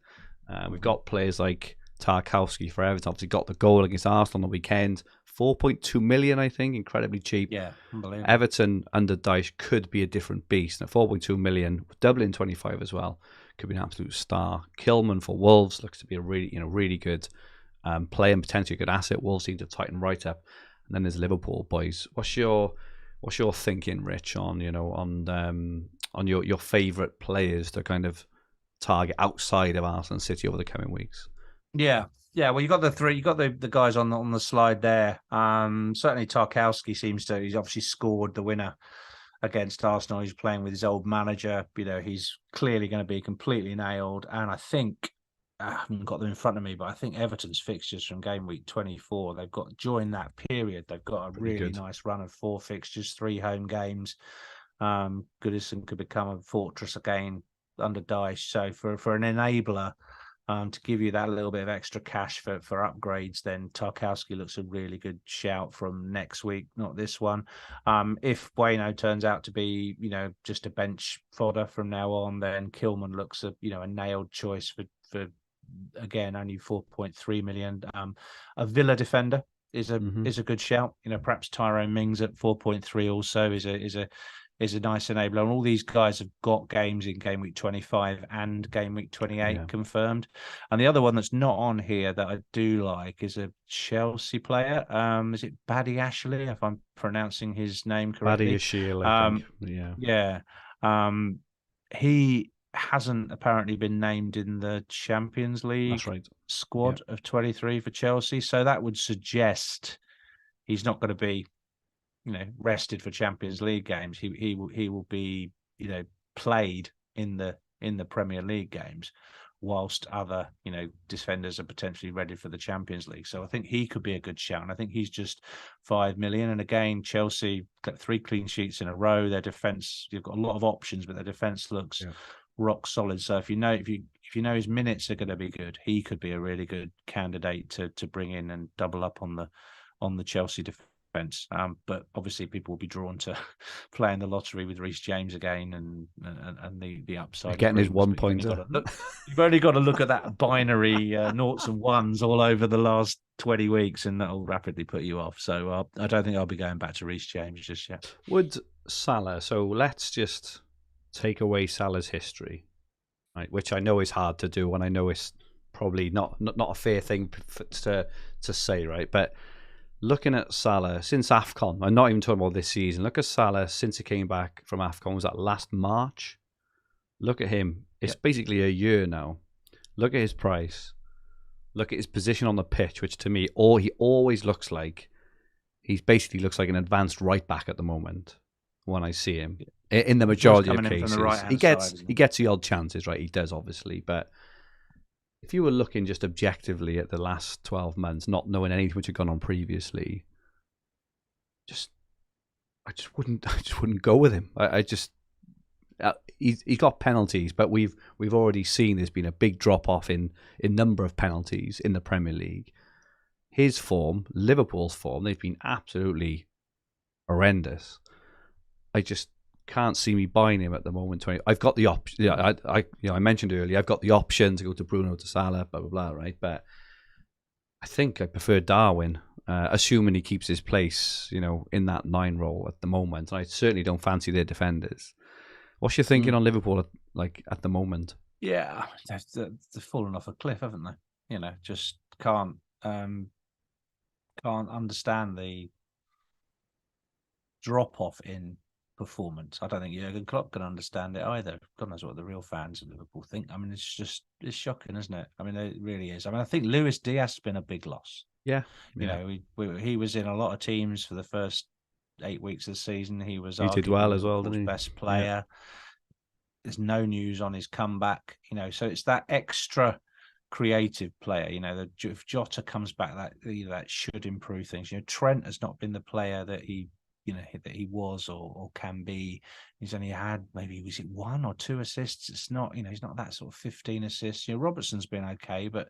A: we've got players like Tarkowski for Everton. Obviously got the goal against Arsenal on the weekend. 4.2 million, I think, incredibly cheap.
B: Yeah, unbelievable.
A: Everton under Dyche could be a different beast. Now, 4.2 million, doubling 25 as well, could be an absolute star. Kilman for Wolves looks to be a really good player and potentially a good asset. Wolves seem to tighten right up. And then there's Liverpool boys. What's your thinking, Rich, on your favourite players to kind of target outside of Arsenal and City over the coming weeks?
B: Yeah. Well, you got the three. You got the guys on the slide there. Certainly Tarkowski he's obviously scored the winner against Arsenal. He's playing with his old manager. He's clearly going to be completely nailed. And I think I haven't got them in front of me, but I think Everton's fixtures from game week 24. They've got during that period. They've got a really nice run of 4 fixtures, 3 home games. Goodison could become a fortress again under Dyche. So for an enabler. To give you that little bit of extra cash for upgrades, then Tarkowski looks a really good shout from next week, not this one. If Bueno turns out to be, just a bench fodder from now on, then Kilman looks a nailed choice for again only 4.3 million. A Villa defender is a good shout. Perhaps Tyrone Mings at 4.3 also is a nice enabler. And all these guys have got games in game week 25 and game week 28 confirmed. And the other one that's not on here that I do like is a Chelsea player. Is it Badie Ashley, if I'm pronouncing his name correctly?
A: Badie Ashley, I think.
B: Yeah. He hasn't apparently been named in the Champions League squad of 23 for Chelsea. So that would suggest he's not going to be rested for Champions League games. He will be played in the Premier League games, whilst other defenders are potentially ready for the Champions League. So I think he could be a good shout. And I think he's just 5 million. And again, Chelsea got 3 clean sheets in a row. Their defense, you've got a lot of options, but their defense looks rock solid. So if you know his minutes are going to be good, he could be a really good candidate to bring in and double up on the Chelsea defense. But obviously people will be drawn to playing the lottery with Reece James again and the upside.
A: Getting his 1 pointer.
B: You've only got to look at that binary noughts and ones all over the last 20 weeks and that'll rapidly put you off. So I don't think I'll be going back to Reece James just yet.
A: Would Salah, so let's just take away Salah's history, right? Which I know is hard to do and I know it's probably not a fair thing to say, right? But looking at Salah since AFCON, I'm not even talking about this season. Look at Salah since he came back from AFCON. Was that last March? Look at him. It's basically a year now. Look at his price. Look at his position on the pitch, which to me, he always looks like he basically looks like an advanced right back at the moment when I see him. In the majority of cases, he gets the odd chances, right? He does, obviously, but if you were looking just objectively at the last 12 months, not knowing anything which had gone on previously, I just wouldn't go with him. He's got penalties, but we've already seen there's been a big drop off in number of penalties in the Premier League. His form, Liverpool's form, they've been absolutely horrendous. I just can't see me buying him at the moment. I've got the option. Yeah, I mentioned earlier, I've got the option to go to Bruno, to Salah, blah blah blah, right? But I think I prefer Darwin, assuming he keeps his place, in that 9 role at the moment. And I certainly don't fancy their defenders. What's your thinking on Liverpool at the moment?
B: Yeah, they've fallen off a cliff, haven't they? Just can't understand the drop off in performance. I don't think Jurgen Klopp can understand it either. God knows what the real fans of Liverpool think. I mean, it's shocking, isn't it? I mean, it really is. I mean, I think Luis Diaz has been a big loss.
A: Yeah.
B: He was in a lot of teams for the first 8 weeks of the season. He
A: did well as well, didn't he?
B: Best player. Yeah. There's no news on his comeback. So it's that extra creative player. If Jota comes back, that should improve things. Trent has not been the player that he was or can be. He's only had maybe, was it 1 or 2 assists? It's not, he's not that sort of 15 assists. Robertson's been okay, but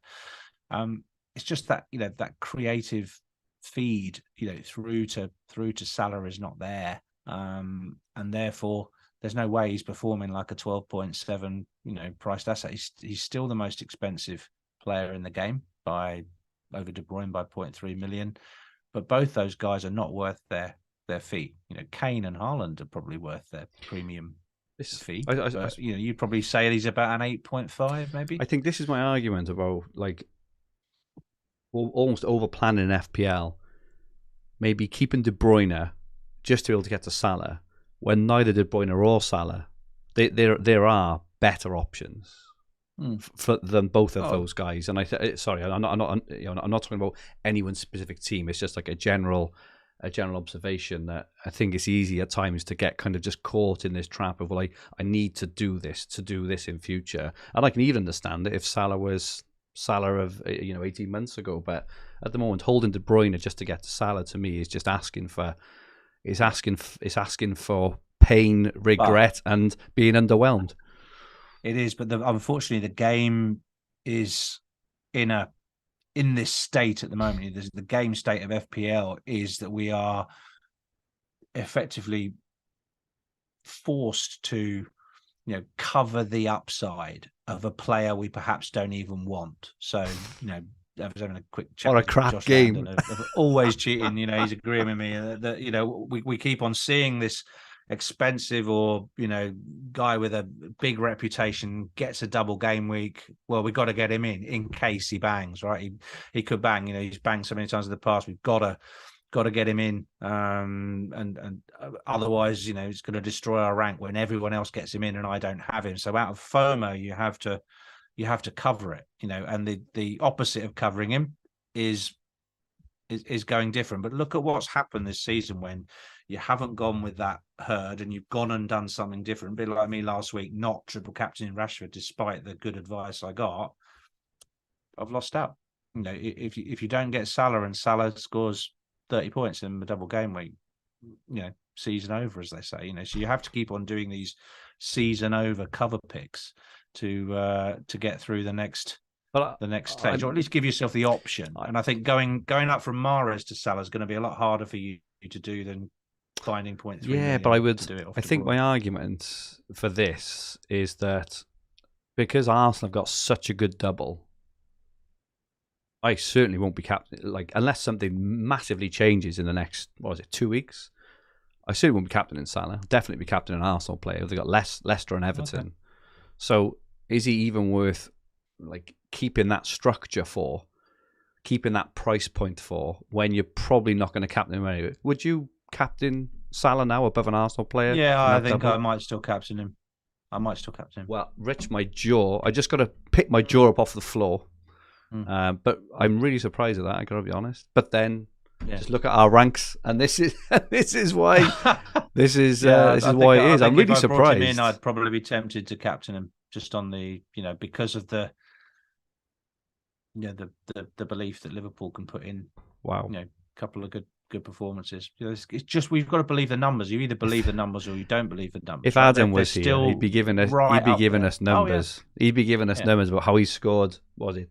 B: it's just that, that creative feed, through to Salah is not there. And therefore there's no way he's performing like a 12.7, priced asset. He's still the most expensive player in the game over De Bruyne by 0.3 million. But both those guys are not worth their fee. Kane and Haaland are probably worth their premium fee. You'd probably say he's about an 8.5, maybe.
A: I think this is my argument about almost over planning an FPL. Maybe keeping De Bruyne just to be able to get to Salah, when neither De Bruyne or Salah, there are better options than both of those guys. And I'm not talking about anyone's specific team. It's just like a general observation that I think it's easy at times to get kind of just caught in this trap of, I need to do this in future. And I can even understand it if Salah was Salah of 18 months ago, but at the moment holding De Bruyne just to get to Salah, to me, is just asking for pain, regret, and being underwhelmed.
B: It is, but unfortunately the game is in this state at the moment. The game state of FPL is that we are effectively forced to cover the upside of a player we perhaps don't even want. So I was having a quick chat.
A: What a crap Josh game!
B: Always cheating. He's agreeing with me that we keep on seeing this expensive or guy with a big reputation gets a double game week. Well, we've got to get him in case he bangs, right? He could bang. He's banged so many times in the past. We've got to get him in, and otherwise it's going to destroy our rank when everyone else gets him in and I don't have him. So out of FOMO you have to cover it, and the opposite of covering him is going different. But look at what's happened this season when you haven't gone with that herd and you've gone and done something different. A bit like me last week, not triple captaining Rashford despite the good advice I got. I've lost out. If you don't get Salah and Salah scores 30 points in the double game week, season over, as they say. So you have to keep on doing these season over cover picks to get through the next stage, or at least give yourself the option. And I think going up from Mahrez to Salah is going to be a lot harder for you to do than finding 0.3.
A: Yeah, but I think my argument for this is that because Arsenal have got such a good double, I certainly won't be captain. Unless something massively changes in the next 2 weeks, I certainly won't be captaining Salah. Definitely be captaining an Arsenal player. They've got Leicester and Everton. Okay. So is he even worth keeping that structure for, keeping that price point for, when you're probably not going to captain him anyway? Would you captain Salah now above an Arsenal player?
B: Yeah, I think I might still captain him.
A: Well, Rich, I just got to pick my jaw up off the floor. But I'm really surprised at that, I got to be honest. But then Just look at our ranks, and this is this is why this is why it is. I'm really surprised.
B: Brought him in, I'd probably be tempted to captain him just on the because of the the belief that Liverpool can put in.
A: Wow,
B: a couple of good performances. It's just we've got to believe the numbers. You either believe the numbers or you don't believe the numbers.
A: If Adam was here, he'd be giving us numbers. He'd be giving us numbers about how he scored. Was it?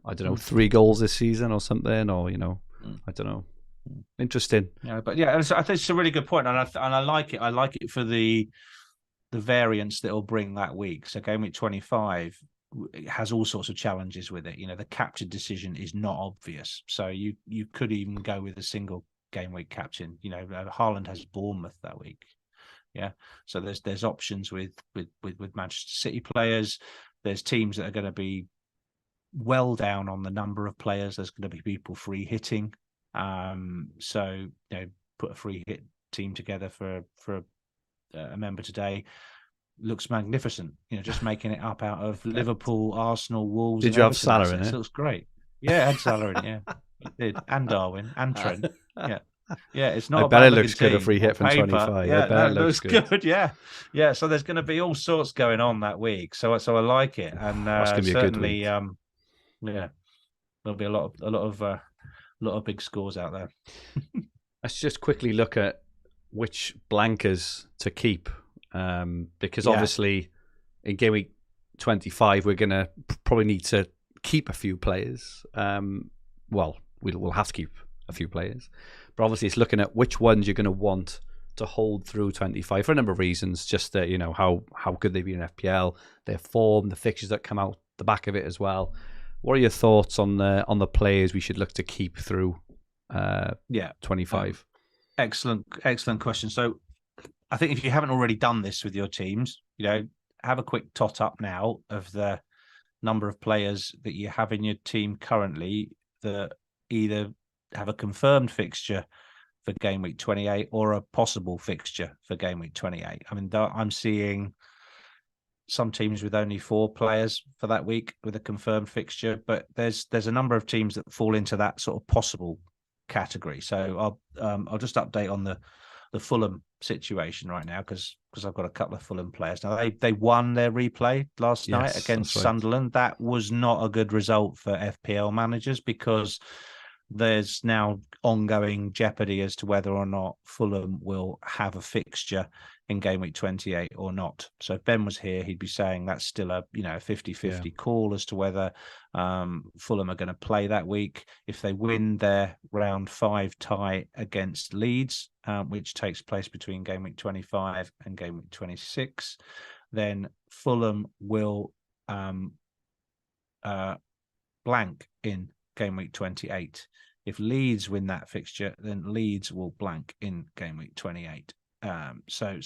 A: I don't know, 3 goals this season or something, or I don't know. Interesting.
B: Yeah, but I think it's a really good point, and I like it. I like it for the variance that it'll bring that week. So game week 25 has all sorts of challenges with it. The captain decision is not obvious, so you could even go with a single game week captain. Haaland has Bournemouth that week. Yeah, so there's options with Manchester City players. There's teams that are going to be well down on the number of players. There's going to be people free hitting. So put a free hit team together for a member today. Looks magnificent. Just making it up out of Liverpool, Arsenal, Wolves.
A: Did you have Salah in it?
B: It looks great. Yeah, I had Salah in it. Yeah, it did. And Darwin and Trent. Yeah. It's not.
A: I bet it looks good. A free hit from 25.
B: Yeah, it looks good. Yeah. So there's going to be all sorts going on that week. So I like it, and
A: that's going to be
B: certainly,
A: a good
B: week. There'll be a lot of big scores out there.
A: Let's just quickly look at which blankers to keep, because obviously in game week 25 we're going to probably need to keep a few players. We'll have to keep a few players, but obviously it's looking at which ones you're going to want to hold through 25 for a number of reasons. Just that how good they've been in FPL, their form, the fixtures that come out the back of it as well. What are your thoughts on the players we should look to keep through 25?
B: Excellent question. So I think if you haven't already done this with your teams, have a quick tot up now of the number of players that you have in your team currently that either have a confirmed fixture for game week 28 or a possible fixture for game week 28. I mean, I'm seeing some teams with only 4 players for that week with a confirmed fixture, but there's a number of teams that fall into that sort of possible category. So I'll just update on the Fulham situation right now because I've got a couple of Fulham players. Now they won their replay last night against Sunderland. That was not a good result for FPL managers because there's now ongoing jeopardy as to whether or not Fulham will have a fixture in game week 28 or not. So if Ben was here, he'd be saying that's still a 50-50 call as to whether Fulham are going to play that week. If they win their round 5 tie against Leeds, which takes place between game week 25 and game week 26, then Fulham will blank in game week 28. If Leeds win that fixture, then Leeds will blank in game week 28. So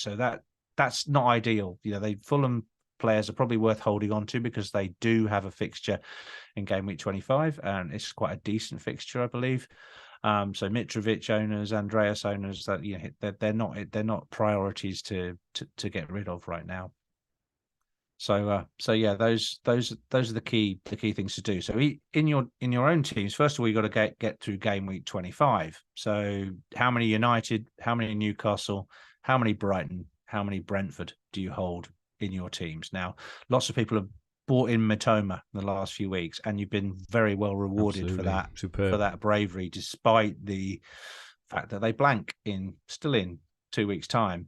B: that's not ideal. Fulham players are probably worth holding on to because they do have a fixture in game week 25, and it's quite a decent fixture, I believe. So Mitrovic owners, Andreas owners, that they're not priorities to get rid of right now. So those are the key things to do. So in your own teams, first of all, you got to get through game week 25. So how many United, how many Newcastle, how many Brighton, how many Brentford do you hold in your teams? Now, lots of people have bought in Mitoma in the last few weeks, and you've been very well rewarded for that.
A: Superb.
B: For that bravery, despite the fact that they blank still in 2 weeks' time.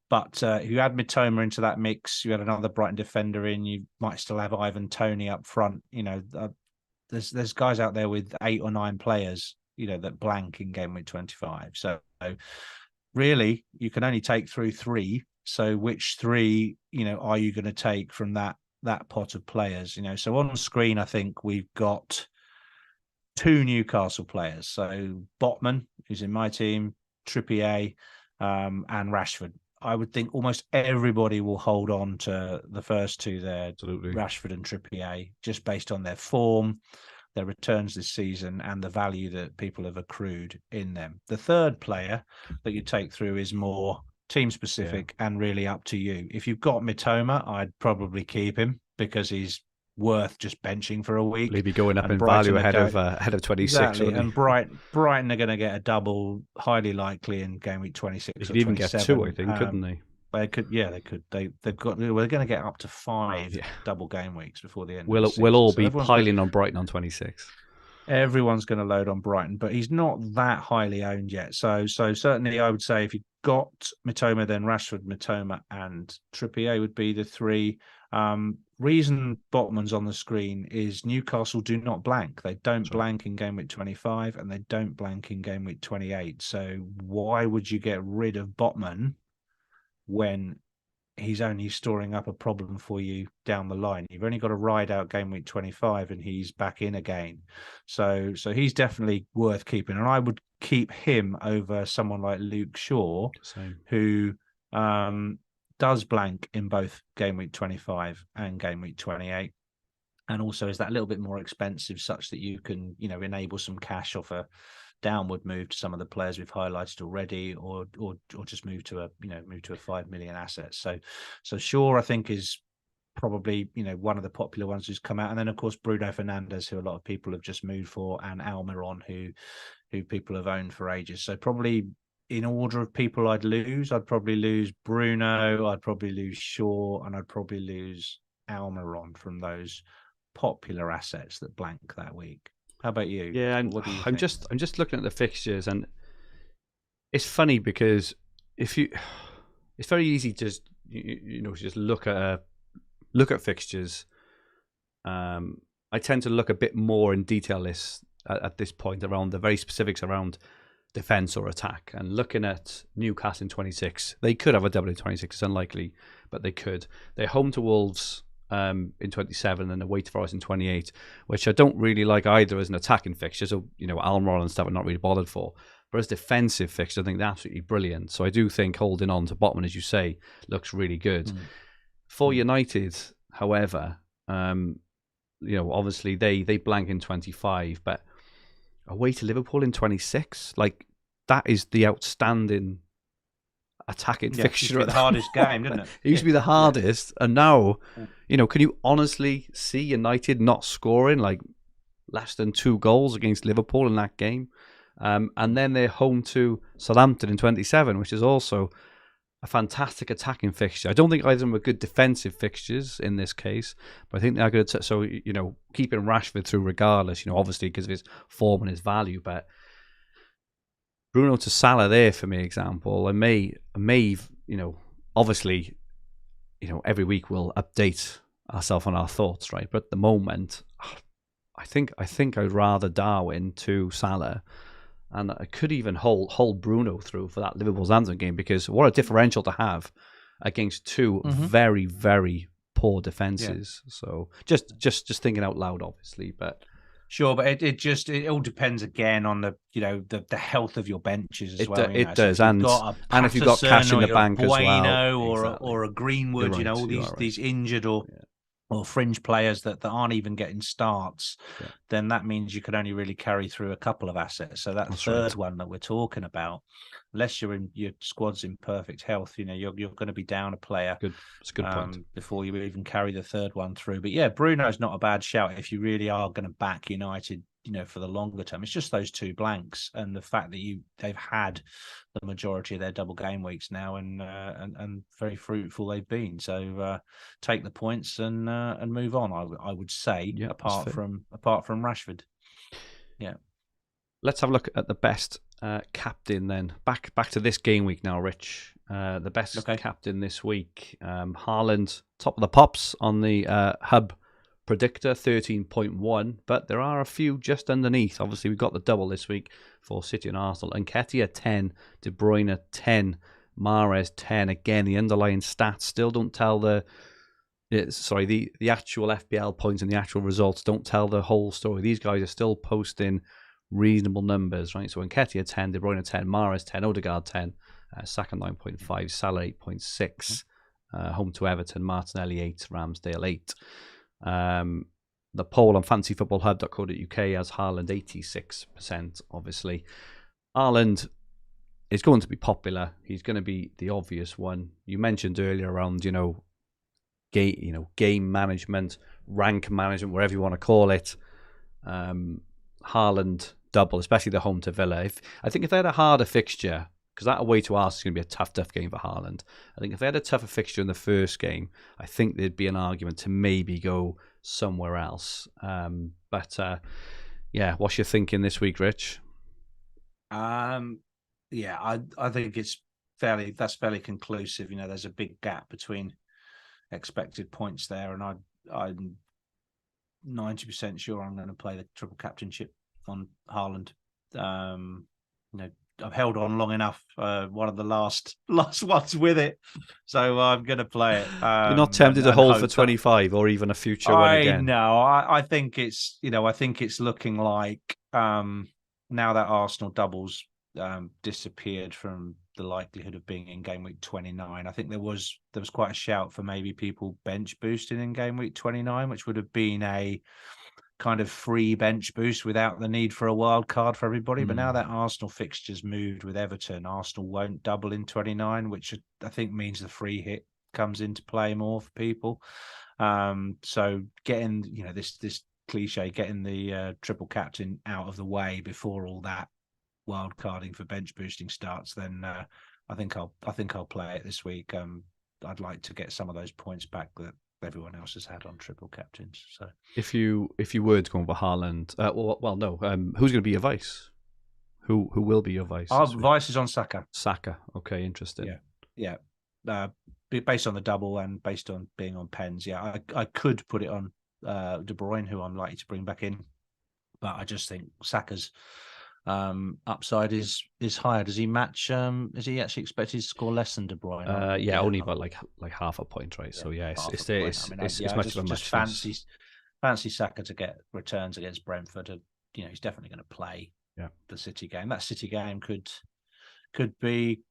B: But if you add Mitoma into that mix, you had another Brighton defender in, you might still have Ivan Toney up front. There's guys out there with 8 or 9 players, that blank in game week 25. So really, you can only take through 3. So which 3, are you going to take from that pot of players? So on screen, I think we've got 2 Newcastle players. So Botman, who's in my team, Trippier, and Rashford. I would think almost everybody will hold on to the first 2 there,
A: absolutely,
B: Rashford and Trippier, just based on their form, their returns this season, and the value that people have accrued in them. The third player that you take through is more team specific and really up to you. If you've got Mitoma, I'd probably keep him because he's worth just benching for a week.
A: He'll be going up
B: and
A: in
B: Brighton
A: value ahead of 26.
B: Exactly, and Brighton are going to get a double, highly likely in game week 26
A: They
B: or
A: could even
B: 27.
A: get 2, I think, couldn't they?
B: They could, yeah, they could. They've got. We're going to get up to 5 double game weeks before the end. Of the season.
A: We'll all be piling on Brighton on 26.
B: Everyone's going to load on Brighton, but he's not that highly owned yet. So certainly, I would say if you got Mitoma, then Rashford, Mitoma, and Trippier would be the 3. Reason Botman's on the screen is Newcastle do not blank. They don't blank in game week 25, and they don't blank in game week 28. So why would you get rid of Botman when he's only storing up a problem for you down the line? You've only got to ride out game week 25 and he's back in again. So he's definitely worth keeping. And I would keep him over someone like Luke Shaw, who does blank in both game week 25 and game week 28. And also is that a little bit more expensive such that you can, enable some cash off a downward move to some of the players we've highlighted already, or just move to a 5 million asset. So Shaw, I think, is probably one of the popular ones who's come out, and then of course Bruno Fernandes, who a lot of people have just moved for, and Almiron, who people have owned for ages. So probably in order of people I'd probably lose Bruno, I'd probably lose Shaw, and I'd probably lose Almiron from those popular assets that blank that week. How about you?
A: Yeah, I'm just looking at the fixtures, and it's funny because it's very easy to just just look at fixtures. I tend to look a bit more in detail at this point around the very specifics around defense or attack. And looking at Newcastle in 26, they could have a double in 26. It's unlikely, but they could. They're home to Wolves in 27 and away to Forest in 28, which I don't really like either as an attacking fixture. So, Almiron and stuff I'm not really bothered for. But as defensive fixture, I think they're absolutely brilliant. So I do think holding on to Botman, as you say, looks really good. For United, however, obviously they blank in 25, but away to Liverpool in 26, like that is the outstanding attacking fixture.
B: It used to be the hardest game, didn't it?
A: It used to be the hardest, and now, can you honestly see United not scoring like less than 2 goals against Liverpool in that game? And then they're home to Southampton in 27, which is also a fantastic attacking fixture. I don't think either of them are good defensive fixtures in this case, but I think they're good. So, keeping Rashford through regardless, obviously because of his form and his value, but Bruno to Salah there for me, example. I may, obviously, every week we'll update ourselves on our thoughts, right? But at the moment, I think I'd rather Darwin to Salah. And I could even hold Bruno through for that Liverpool Southampton game, because what a differential to have against 2 very, very poor defenses. Yeah. So just thinking out loud, obviously, but
B: sure. But it all depends again on the health of your benches as well.
A: It does, and if you've got cash in the bank as well,
B: or a Greenwood, right, all these injured or fringe players that aren't even getting starts, then that means you can only really carry through a couple of assets. So that's third one that we're talking about, unless your squad's in perfect health, you're going to be down a player.
A: It's a good point.
B: Before you even carry the third one through. But yeah, Bruno's not a bad shout if you really are going to back United, for the longer term. It's just those 2 blanks and the fact that they've had the majority of their double game weeks now, and very fruitful they've been. So take the points and move on. I would say, apart from Rashford. Yeah.
A: Let's have a look at the best captain then. Back to this game week now, Rich. The best captain this week. Haaland, top of the pops on the hub predictor, 13.1, but there are a few just underneath. Obviously, we've got the double this week for City and Arsenal. Nketiah 10, De Bruyne 10, Mahrez 10. Again, the underlying stats still don't tell the actual FPL points and the actual results don't tell the whole story. These guys are still posting reasonable numbers, right? So Nketiah 10, De Bruyne 10, Mahrez 10, Odegaard 10, Saka 9.5, Salah 8.6, home to Everton, Martinelli 8, Ramsdale 8. The poll on fantasyfootballhub.co.uk has Haaland 86%, obviously. Haaland is going to be popular. He's going to be the obvious one. You mentioned earlier around, game management, rank management, whatever you want to call it. Haaland double, especially the home to Villa. I think if they had a harder fixture, because that away to Arsenal is going to be a tough game for Haaland. I think if they had a tougher fixture in the first game, I think there'd be an argument to maybe go somewhere else. But what's your thinking this week, Rich?
B: I think it's fairly conclusive. There's a big gap between expected points there, and I'm 90% sure I'm going to play the triple captainship on Haaland. I've held on long enough. One of the last ones with it, so I'm going to play it.
A: You're not tempted to hold for 25 or even a future one again.
B: No, I think it's looking like now that Arsenal doubles disappeared from the likelihood of being in game week 29. I think there was quite a shout for maybe people bench boosting in game week 29, which would have been a kind of free bench boost without the need for a wild card for everybody. But now that Arsenal fixtures moved with Everton, Arsenal won't double in 29, which I think means the free hit comes into play more for people. So getting this cliche, getting the triple captain out of the way before all that wild carding for bench boosting starts, then I think I'll play it this week. I'd like to get some of those points back that everyone else has had on triple captains. So
A: if you were to go for Haaland, who's going to be your vice? Who will be your vice?
B: Our vice is on Saka.
A: Saka, okay, interesting.
B: Yeah. Based on the double and based on being on pens, I could put it on De Bruyne, who I'm likely to bring back in, but I just think Saka's upside is higher. Does he match? Is he actually expected to score less than De Bruyne?
A: Only about like half a point, right? So it's much of a much.
B: Fancy Saka to get returns against Brentford. He's definitely going to play the City game. That City game could be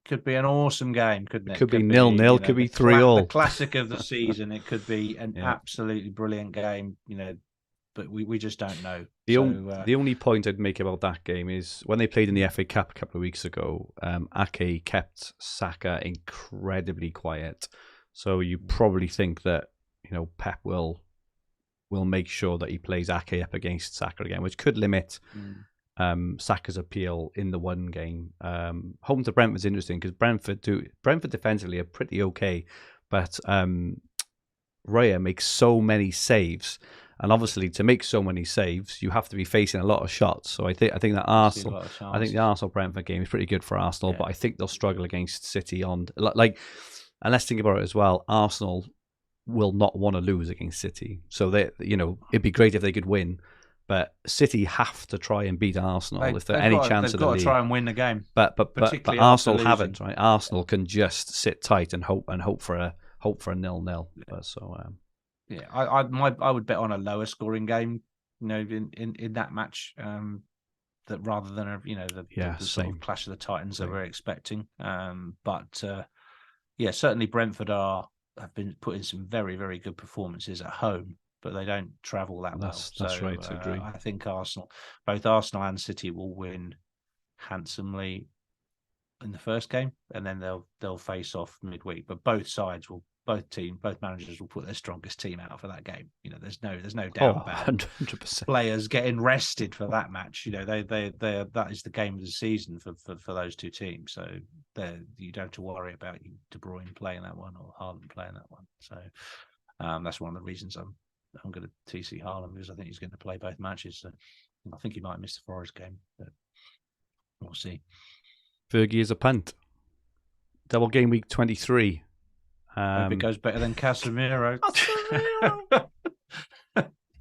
B: an awesome game, couldn't it?
A: Could be 0-0, could be 3-3.
B: The classic of the season. It could be an absolutely brilliant game. But we just don't know.
A: The only point I'd make about that game is when they played in the FA Cup a couple of weeks ago, Ake kept Saka incredibly quiet. So you probably think that Pep will make sure that he plays Ake up against Saka again, which could limit Saka's appeal in the one game. Home to Brentford's interesting because Brentford defensively are pretty okay, but Raya makes so many saves. And obviously, to make so many saves, you have to be facing a lot of shots. So I think that the Arsenal Brentford game is pretty good for Arsenal, but I think they'll struggle against City and let's think about it as well. Arsenal will not want to lose against City, so it'd be great if they could win, but City have to try and beat Arsenal if there's any chance of the league.
B: They've got to try and win the game.
A: But Arsenal haven't, right? Arsenal can just sit tight and hope for a 0-0. But
B: I would bet on a lower scoring game, in that match, that rather than the sort of clash of the Titans that we're expecting. Certainly Brentford have been putting some very, very good performances at home, but they don't travel that well.
A: That's right. I agree.
B: I think both Arsenal and City will win handsomely in the first game, and then they'll face off midweek. But both managers will put their strongest team out for that game. There's no doubt about
A: 100%.
B: Players getting rested for that match. That is the game of the season for those two teams. So you don't have to worry about De Bruyne playing that one or Haaland playing that one. So that's one of the reasons I'm going to TC Haaland, because I think he's going to play both matches. So I think he might miss the Forest game, but we'll see.
A: Fergie is a punt. Double game week 23.
B: Hope it goes better than Casemiro.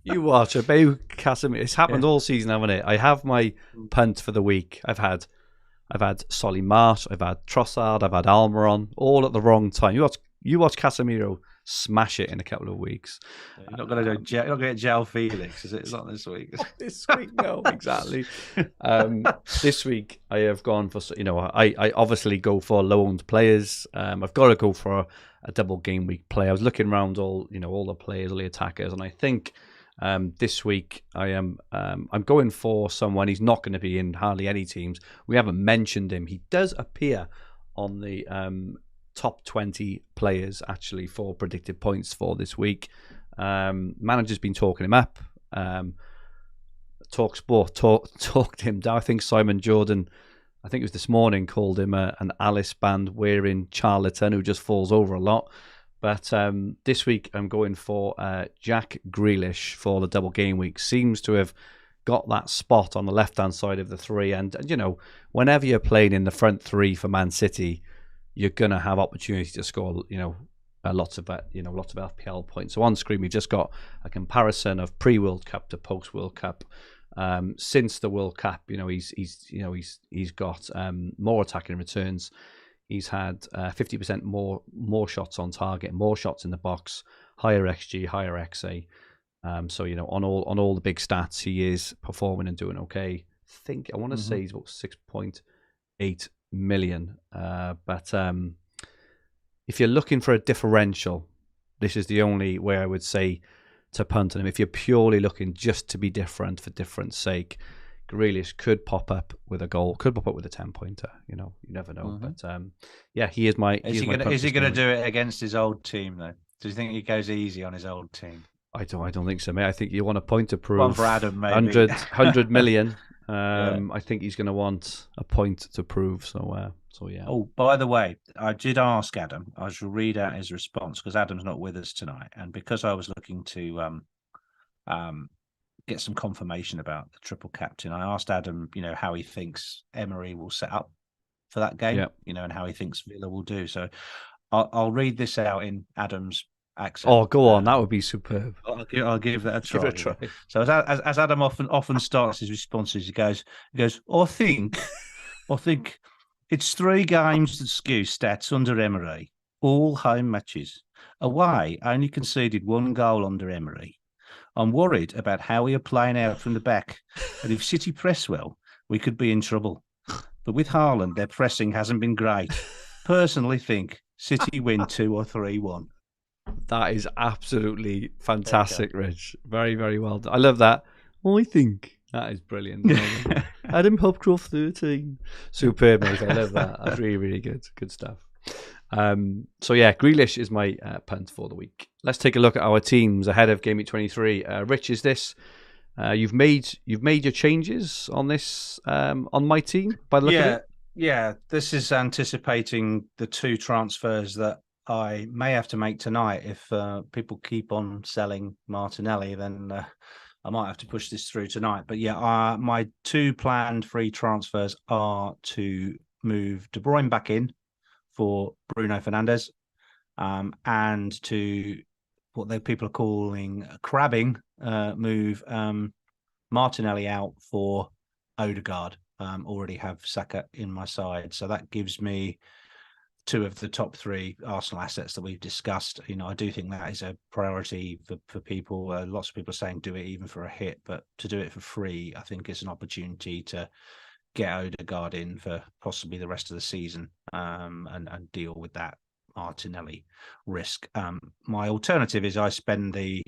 A: You watch about Casemiro. It's happened all season, haven't it? I have my punt for the week. I've had Solly March, I've had Trossard, I've had Almiron, all at the wrong time. You watch Casemiro smash it in a couple of weeks.
B: You're not going to get João Felix, is it? It's not this week.
A: This week, no, exactly. This week I have gone for, I obviously go for loaned players. I've got to go for a double game week play. I was looking around all the players, all the attackers, and I think this week I'm going for someone. He's not going to be in hardly any teams. We haven't mentioned him. He does appear on the top 20 players actually for predicted points for this week. Manager's been talking him up. TalkSport talked him down. I think Simon Jordan, I think it was this morning, called him an Alice band wearing charlatan who just falls over a lot. But this week I'm going for Jack Grealish for the double game week. Seems to have got that spot on the left-hand side of the three. And, you know, whenever you're playing in the front three for Man City, you're going to have opportunity to score, you know, lots of FPL points. So on screen, we just got a comparison of pre-World Cup to post-World Cup. Since the World Cup, you know, he's got more attacking returns. He's had 50% more shots on target, more shots in the box, higher XG, higher XA. So, you know, on all the big stats, he is performing and doing okay. I want to say he's about 6.8 million. But if you're looking for a differential, this is the only way I would say to punt on him. If you're purely looking just to be different for difference sake, Grealish could pop up with a goal, could pop up with a 10-pointer. You know, you never know. But yeah, he is my.
B: Is he going to do it against his old team though? Do you think he goes easy on his old team?
A: I don't think so, mate. I think you want a point to prove.
B: One for Adam, maybe
A: 100 million. I think he's going to want a point to prove. So yeah.
B: Oh, by the way, I did ask Adam. I shall read out his response because Adam's not with us tonight, and because I was looking to get some confirmation about the triple captain, I asked Adam, you know, how he thinks Emery will set up for that game, you know, and how he thinks Villa will do. So I'll read this out in Adam's accent.
A: Oh, go on, that would be superb.
B: I'll give that a try.
A: Give it a try.
B: So as Adam often starts his responses, he goes, I think it's 3 games that skew stats under Emery, all home matches. Away only conceded 1 goal under Emery. I'm worried about how we are playing out from the back, and if City press well, we could be in trouble. But with Haaland, their pressing hasn't been great. Personally think City win 2 or 3-1.
A: That is absolutely fantastic, Rich. Very, very well done. I love that. I think that is brilliant. Adam Hopcroft 13. Superb, mate. I love that. That's really, really good. Good stuff. So yeah, Grealish is my punt for the week. Let's take a look at our teams ahead of Game Week 23. Rich, is this you've made your changes on this on my team by the look of it?
B: Yeah. This is anticipating the 2 transfers that I may have to make tonight. If people keep on selling Martinelli, then I might have to push this through tonight. But yeah, my 2 planned free transfers are to move De Bruyne back in for Bruno Fernandes, and to what people are calling crabbing, move Martinelli out for Odegaard. Already have Saka in my side, so that gives me 2 of the top 3 Arsenal assets that we've discussed. You know, I do think that is a priority for people. Lots of people are saying do it even for a hit, but to do it for free, I think it's an opportunity to get Odegaard in for possibly the rest of the season, and deal with that Martinelli risk. My alternative is I spend the.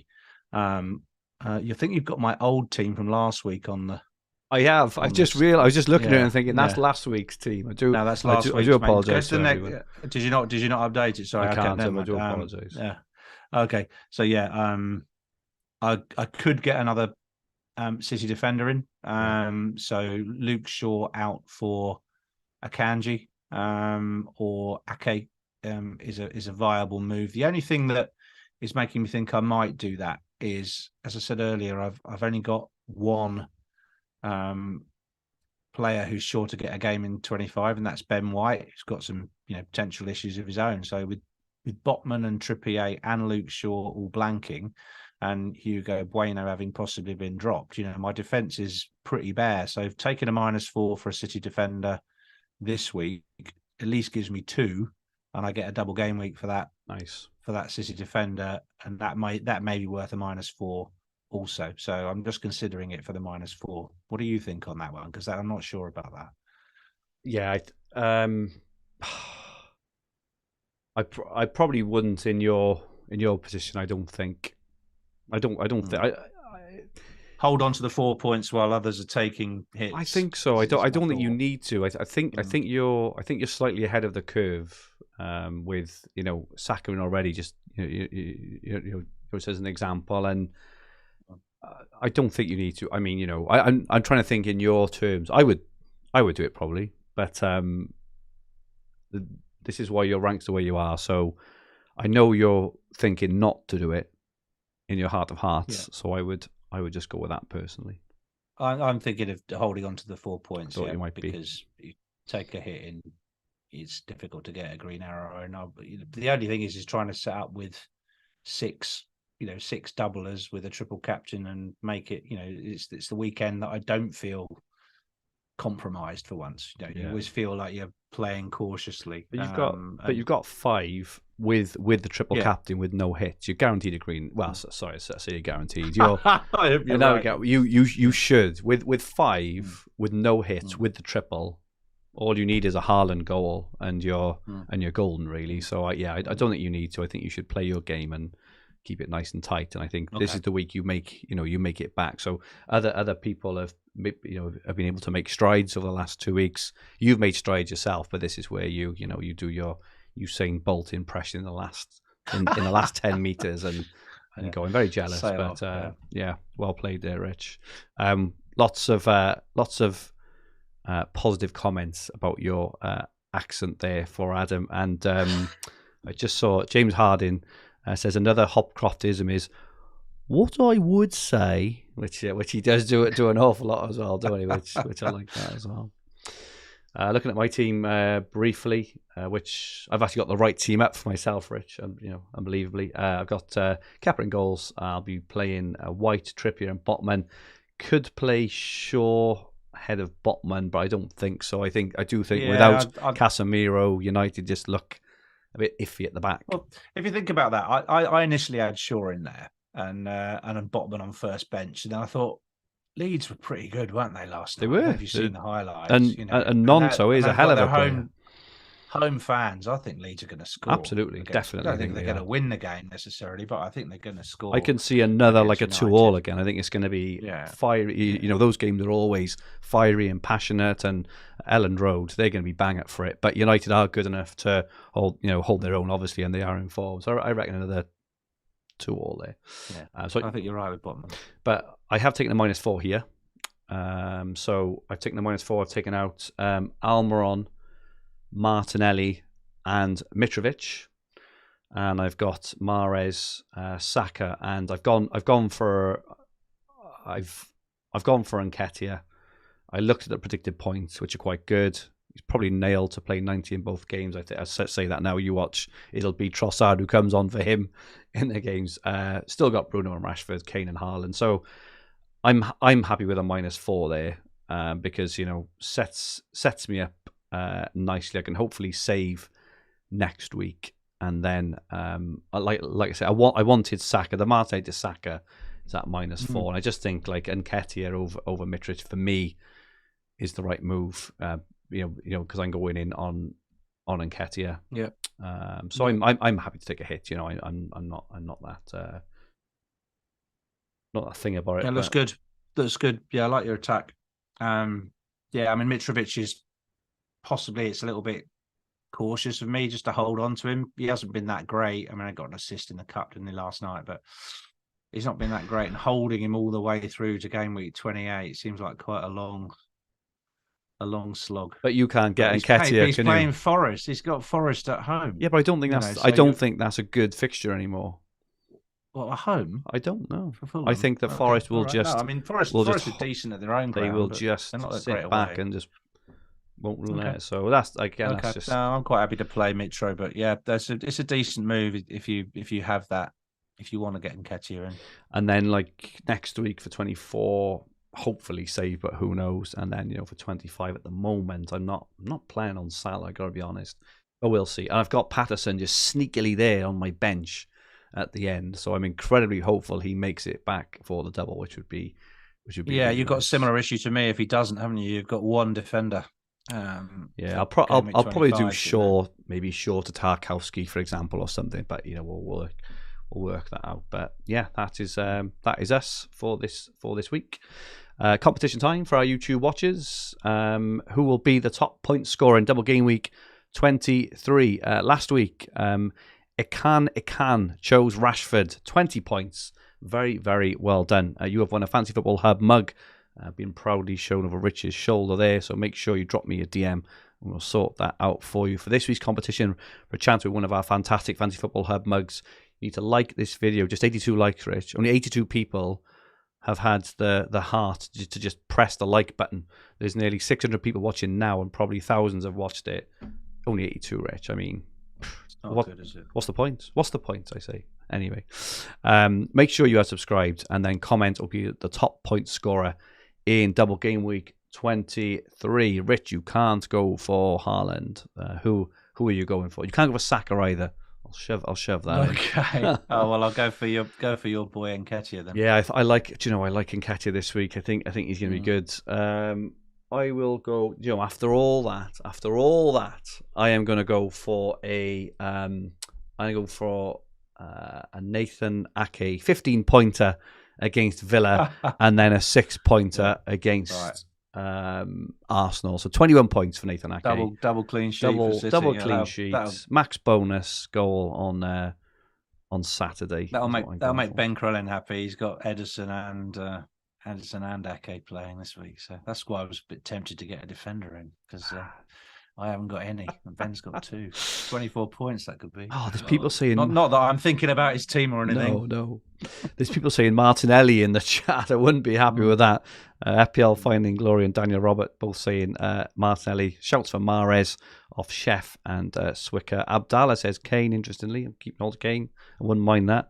B: You think you've got my old team from last week on the.
A: I have. I just realized. I was just looking at it and thinking that's last week's team. I do.
B: No, that's last week's.
A: I do apologise.
B: Did you not update it? Sorry,
A: I can't.
B: I
A: do apologise.
B: Yeah. Okay. So yeah, I could get another City defender in. So Luke Shaw out for Akanji, or Ake is a viable move. The only thing that is making me think I might do that is, as I said earlier, I've only got 1 player who's sure to get a game in 25, and that's Ben White, who's got some potential issues of his own. So with Botman and Trippier and Luke Shaw all blanking, and Hugo Bueno having possibly been dropped, my defence is pretty bare. So taking a -4 for a City defender this week at least gives me 2, and I get a double game week for that.
A: Nice
B: for that City defender, and that may be worth a -4 also. So I'm just considering it for the -4. What do you think on that one? Because I'm not sure about that.
A: Yeah, I probably wouldn't in your position. I don't think. Think.
B: Hold on to the 4 points while others are taking hits.
A: I think so. I don't think you need to. I think you're slightly ahead of the curve with Saka in already, just just as an example, and I don't think you need to. I mean, I'm trying to think in your terms. I would do it probably, but this is why your rank's the way you are. So I know you're thinking not to do it in your heart of hearts. Yeah. So I would just go with that personally.
B: I'm thinking of holding on to the 4 points.
A: You might
B: because you take a hit and it's difficult to get a green arrow. And the only thing is trying to set up with 6 doublers with a triple captain and make it. It's the weekend that I don't feel compromised for once. You always feel like you're playing cautiously.
A: But you've got 5 with the triple captain with no hits. You're guaranteed a green. Well, sorry, I say you're guaranteed. You're right. You should with 5 with no hits with the triple. All you need is a Haaland goal, and you're golden, really. So I don't think you need to. I think you should play your game and keep it nice and tight. And I think this is the week you make it back. So other people have been able to make strides over the last 2 weeks. You've made strides yourself, but this is where you do your Usain Bolt impression in the last 10 meters, and go. I'm very jealous, well played there, Rich. Lots of positive comments about your accent there for Adam, and I just saw James Harding says another Hopcroftism is what I would say, which he does do an awful lot as well, don't he? Which I like that as well. Looking at my team briefly, which I've actually got the right team up for myself, Rich. Unbelievably, I've got Kepa in goals. I'll be playing White, Trippier, and Botman. Could play Shaw ahead of Botman, but I don't think so. I do think without Casemiro, United just look a bit iffy at the back.
B: Well, if you think about that, I initially had Shaw in there and Botman on first bench, and then I thought Leeds were pretty good, weren't they, last night?
A: They were.
B: Have you seen the highlights?
A: And Nonto is a hell of a player.
B: Home fans, I think Leeds are going to score.
A: Absolutely, definitely.
B: I don't think they're going to win the game necessarily, but I think they're going to score.
A: I can see another like a 2-2 again. I think it's going to be fiery. Those games are always fiery and passionate, and Elland Road, they're going to be bang up for it. But United are good enough to hold their own, obviously, and they are in form. So I reckon another 2-2 there.
B: Yeah, so I think you're right with Botman.
A: But I have taken a -4 here. So I've taken a -4. I've taken out Almiron, Martinelli, and Mitrovic, and I've got Mahrez, Saka, and I've gone for Nketiah. I looked at the predicted points, which are quite good. He's probably nailed to play 90 in both games. I say that now. You watch, it'll be Trossard who comes on for him in the games. Still got Bruno and Rashford, Kane and Haaland. So I'm happy with a -4 there because sets me up nicely. I can hopefully save next week, and then like I said, I wanted Saka. The Martinelli to Saka is at -4, and I just think like Nketiah over Mitrovic for me is the right move. Because I'm going in on Nketiah.
B: Yeah.
A: So I'm happy to take a hit. I'm not that not that thing about it.
B: Yeah, looks good. Looks good. Yeah, I like your attack. Mitrovic is possibly it's a little bit cautious of me just to hold on to him. He hasn't been that great. I got an assist in the cup, didn't he, last night, but he's not been that great. And holding him all the way through to game week 28 seems like quite a long slog.
A: But you can't get Nketiah.
B: He's playing Forest. He's got Forest at home.
A: Yeah, but I don't think I don't think that's a good fixture anymore.
B: Well, at home?
A: I don't know. I think that Forest will just.
B: No, Forest are decent at their own ground.
A: They will just sit back and just won't let it. So that's again. That's just.
B: No, I'm quite happy to play Mitro, but yeah, it's a decent move if you have that. If you want to get Nketiah in,
A: and then like next week for 24. Hopefully save, but who knows? And then for 25 at the moment, I'm not playing on Salah. I gotta be honest, but we'll see. And I've got Patterson just sneakily there on my bench at the end, so I'm incredibly hopeful he makes it back for the double, which would be.
B: Yeah, you've got a similar issue to me. If he doesn't, haven't you? You've got one defender.
A: I'll probably do Shaw, maybe Shaw to Tarkowski, for example, or something. But we'll work that out. But yeah, that is us for this week. Competition time for our YouTube watchers. Who will be the top point scorer in double game week 23. Last week, Ican chose Rashford, 20 points. Very, very well done. You have won a Fantasy Football Hub mug, being proudly shown over Rich's shoulder there. So make sure you drop me a DM and we'll sort that out for you. For this week's competition, for a chance with one of our fantastic Fantasy Football Hub mugs, you need to like this video. Just 82 likes, Rich. Only 82 people have had the heart to just press the like button. There's nearly 600 people watching now and probably thousands have watched it. Only 82, Rich. I mean,
B: good, is it?
A: What's the point? What's the point, I say? Anyway, make sure you are subscribed and then comment will be the top point scorer in double game week 23. Rich, you can't go for Haaland. Who are you going for? You can't go for Saka either. I'll shove that.
B: Okay. Oh well, I'll go for your boy Nketiah then.
A: Yeah, I like Nketiah this week. I think he's going to be good. I will go. After all that, I am going to go for a Nathan Ake 15-pointer against Villa, and then a 6-pointer against Arsenal. So 21 points for Nathan Ake.
B: Double clean sheet.
A: Double clean sheets. Max bonus goal on Saturday.
B: That'll make Ben Crellin happy. He's got Ederson and Ake playing this week, so that's why I was a bit tempted to get a defender in because I haven't got any. And Ben's got 2. 24 points that could be.
A: Oh, there's people saying
B: not that I'm thinking about his team or anything.
A: No. There's people saying Martinelli in the chat. I wouldn't be happy with that. FPL Finding Glory and Daniel Robert both saying Martinelli. Shouts for Mahrez off Chef and Swicker. Abdallah says Kane. Interestingly, I'm keeping hold of Kane. I wouldn't mind that.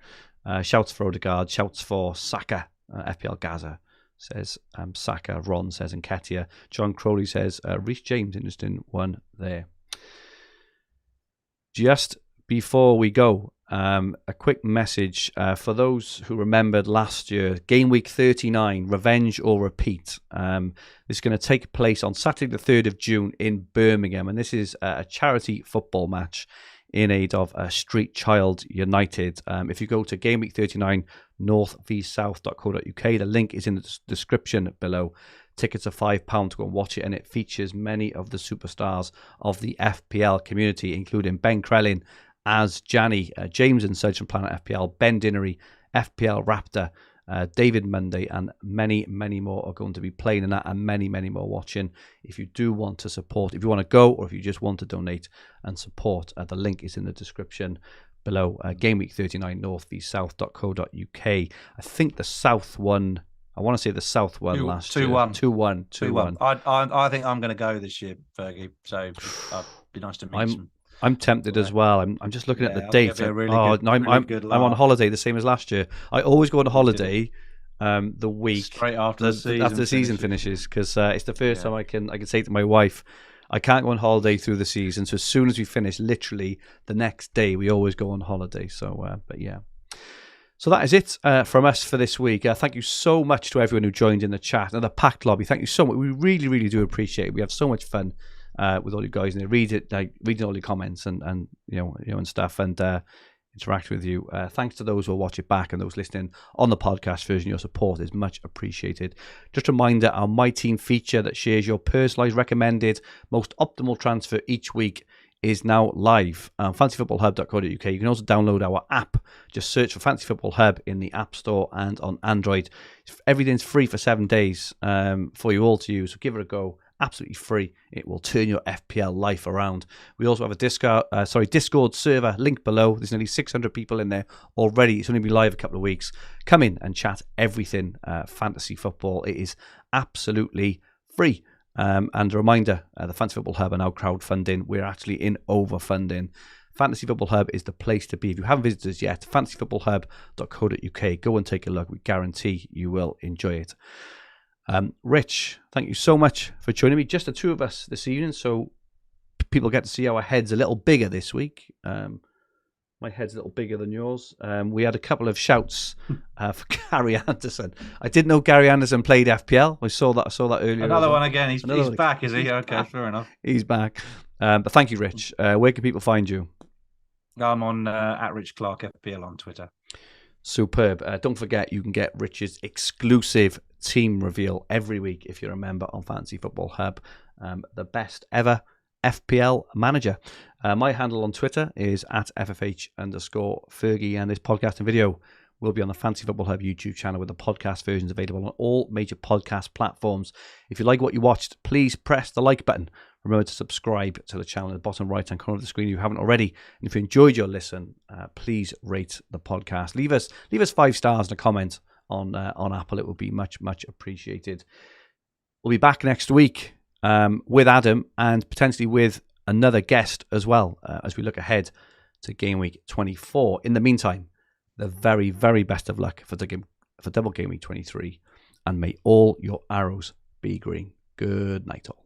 A: Shouts for Odegaard. Shouts for Saka. FPL Gaza says Saka. Ron says Nketiah. John Crowley says Reece James. Interesting one there. Just before we go, a quick message for those who remembered last year, Game Week 39, Revenge or Repeat. This is going to take place on Saturday the 3rd of June in Birmingham, and this is a charity football match in aid of Street Child United. If you go to Game Week 39, northvsouth.co.uk, the link is in the description below. Tickets are £5 to go and watch it, and it features many of the superstars of the FPL community, including Ben Crellin as Janny, James and Surgeon Planet FPL, Ben Dinnery, FPL Raptor, David Monday, and many, many more are going to be playing in that, and many, many more watching. If you do want to support, if you want to go, or if you just want to donate and support, the link is in the description below. Game Week 39, northvsouth.co.uk. I think the South won. I want to say the South won last year. 2-1. 2-1.
B: I think I'm going to go this year, Fergie. So it'd be nice to meet some.
A: I'm tempted as well. I'm just looking at the date.
B: I'm
A: on holiday the same as last year. I always go on holiday the week
B: straight after the
A: season finishes because it's the first time I can say to my wife, I can't go on holiday through the season. So as soon as we finish, literally the next day, we always go on holiday. So, but yeah. So that is it from us for this week. Thank you so much to everyone who joined in the chat and the packed lobby. Thank you so much. We really, really do appreciate it. We have so much fun with all you guys, and they reading all your comments and and stuff, and interact with you. Thanks to those who will watch it back and those listening on the podcast version. Your support is much appreciated. Just a reminder, our My Team feature that shares your personalised, recommended, most optimal transfer each week is now live on fantasyfootballhub.co.uk. You can also download our app. Just search for Fantasy Football Hub in the App Store and on Android. Everything's free for 7 days for you all to use, so give it a go. Absolutely free. It will turn your FPL life around. We also have a Discord server link below. There's nearly 600 people in there already. It's only been live a couple of weeks. Come in and chat everything fantasy football. It is absolutely free. And a reminder, the Fantasy Football Hub are now crowdfunding. We're actually in overfunding. Fantasy Football Hub is the place to be. If you haven't visited us yet, fantasyfootballhub.co.uk. Go and take a look. We guarantee you will enjoy it. Rich, thank you so much for joining me. Just the two of us this evening, so people get to see our heads a little bigger this week. My head's a little bigger than yours. We had a couple of shouts for Gary Anderson. I didn't know Gary Anderson played FPL. I saw that earlier.
B: Another one again. He's back, is he? Okay, fair enough.
A: He's back. But thank you, Rich. Where can people find you?
B: I'm on at Rich Clarke FPL on Twitter.
A: Superb. Don't forget, you can get Rich's exclusive team reveal every week if you're a member on Fantasy Football Hub. The best ever. FPL Manager. My handle on Twitter is at FFH_Fergie, and this podcast and video will be on the Fantasy Football Hub YouTube channel with the podcast versions available on all major podcast platforms. If you like what you watched, please press the like button. Remember to subscribe to the channel in the bottom right-hand corner of the screen if you haven't already. And if you enjoyed your listen, please rate the podcast. Leave us 5 stars and a comment on Apple. It will be much, much appreciated. We'll be back next week with Adam and potentially with another guest as well as we look ahead to Game Week 24. In the meantime, the very, very best of luck for double Game Week 23, and may all your arrows be green. Good night all.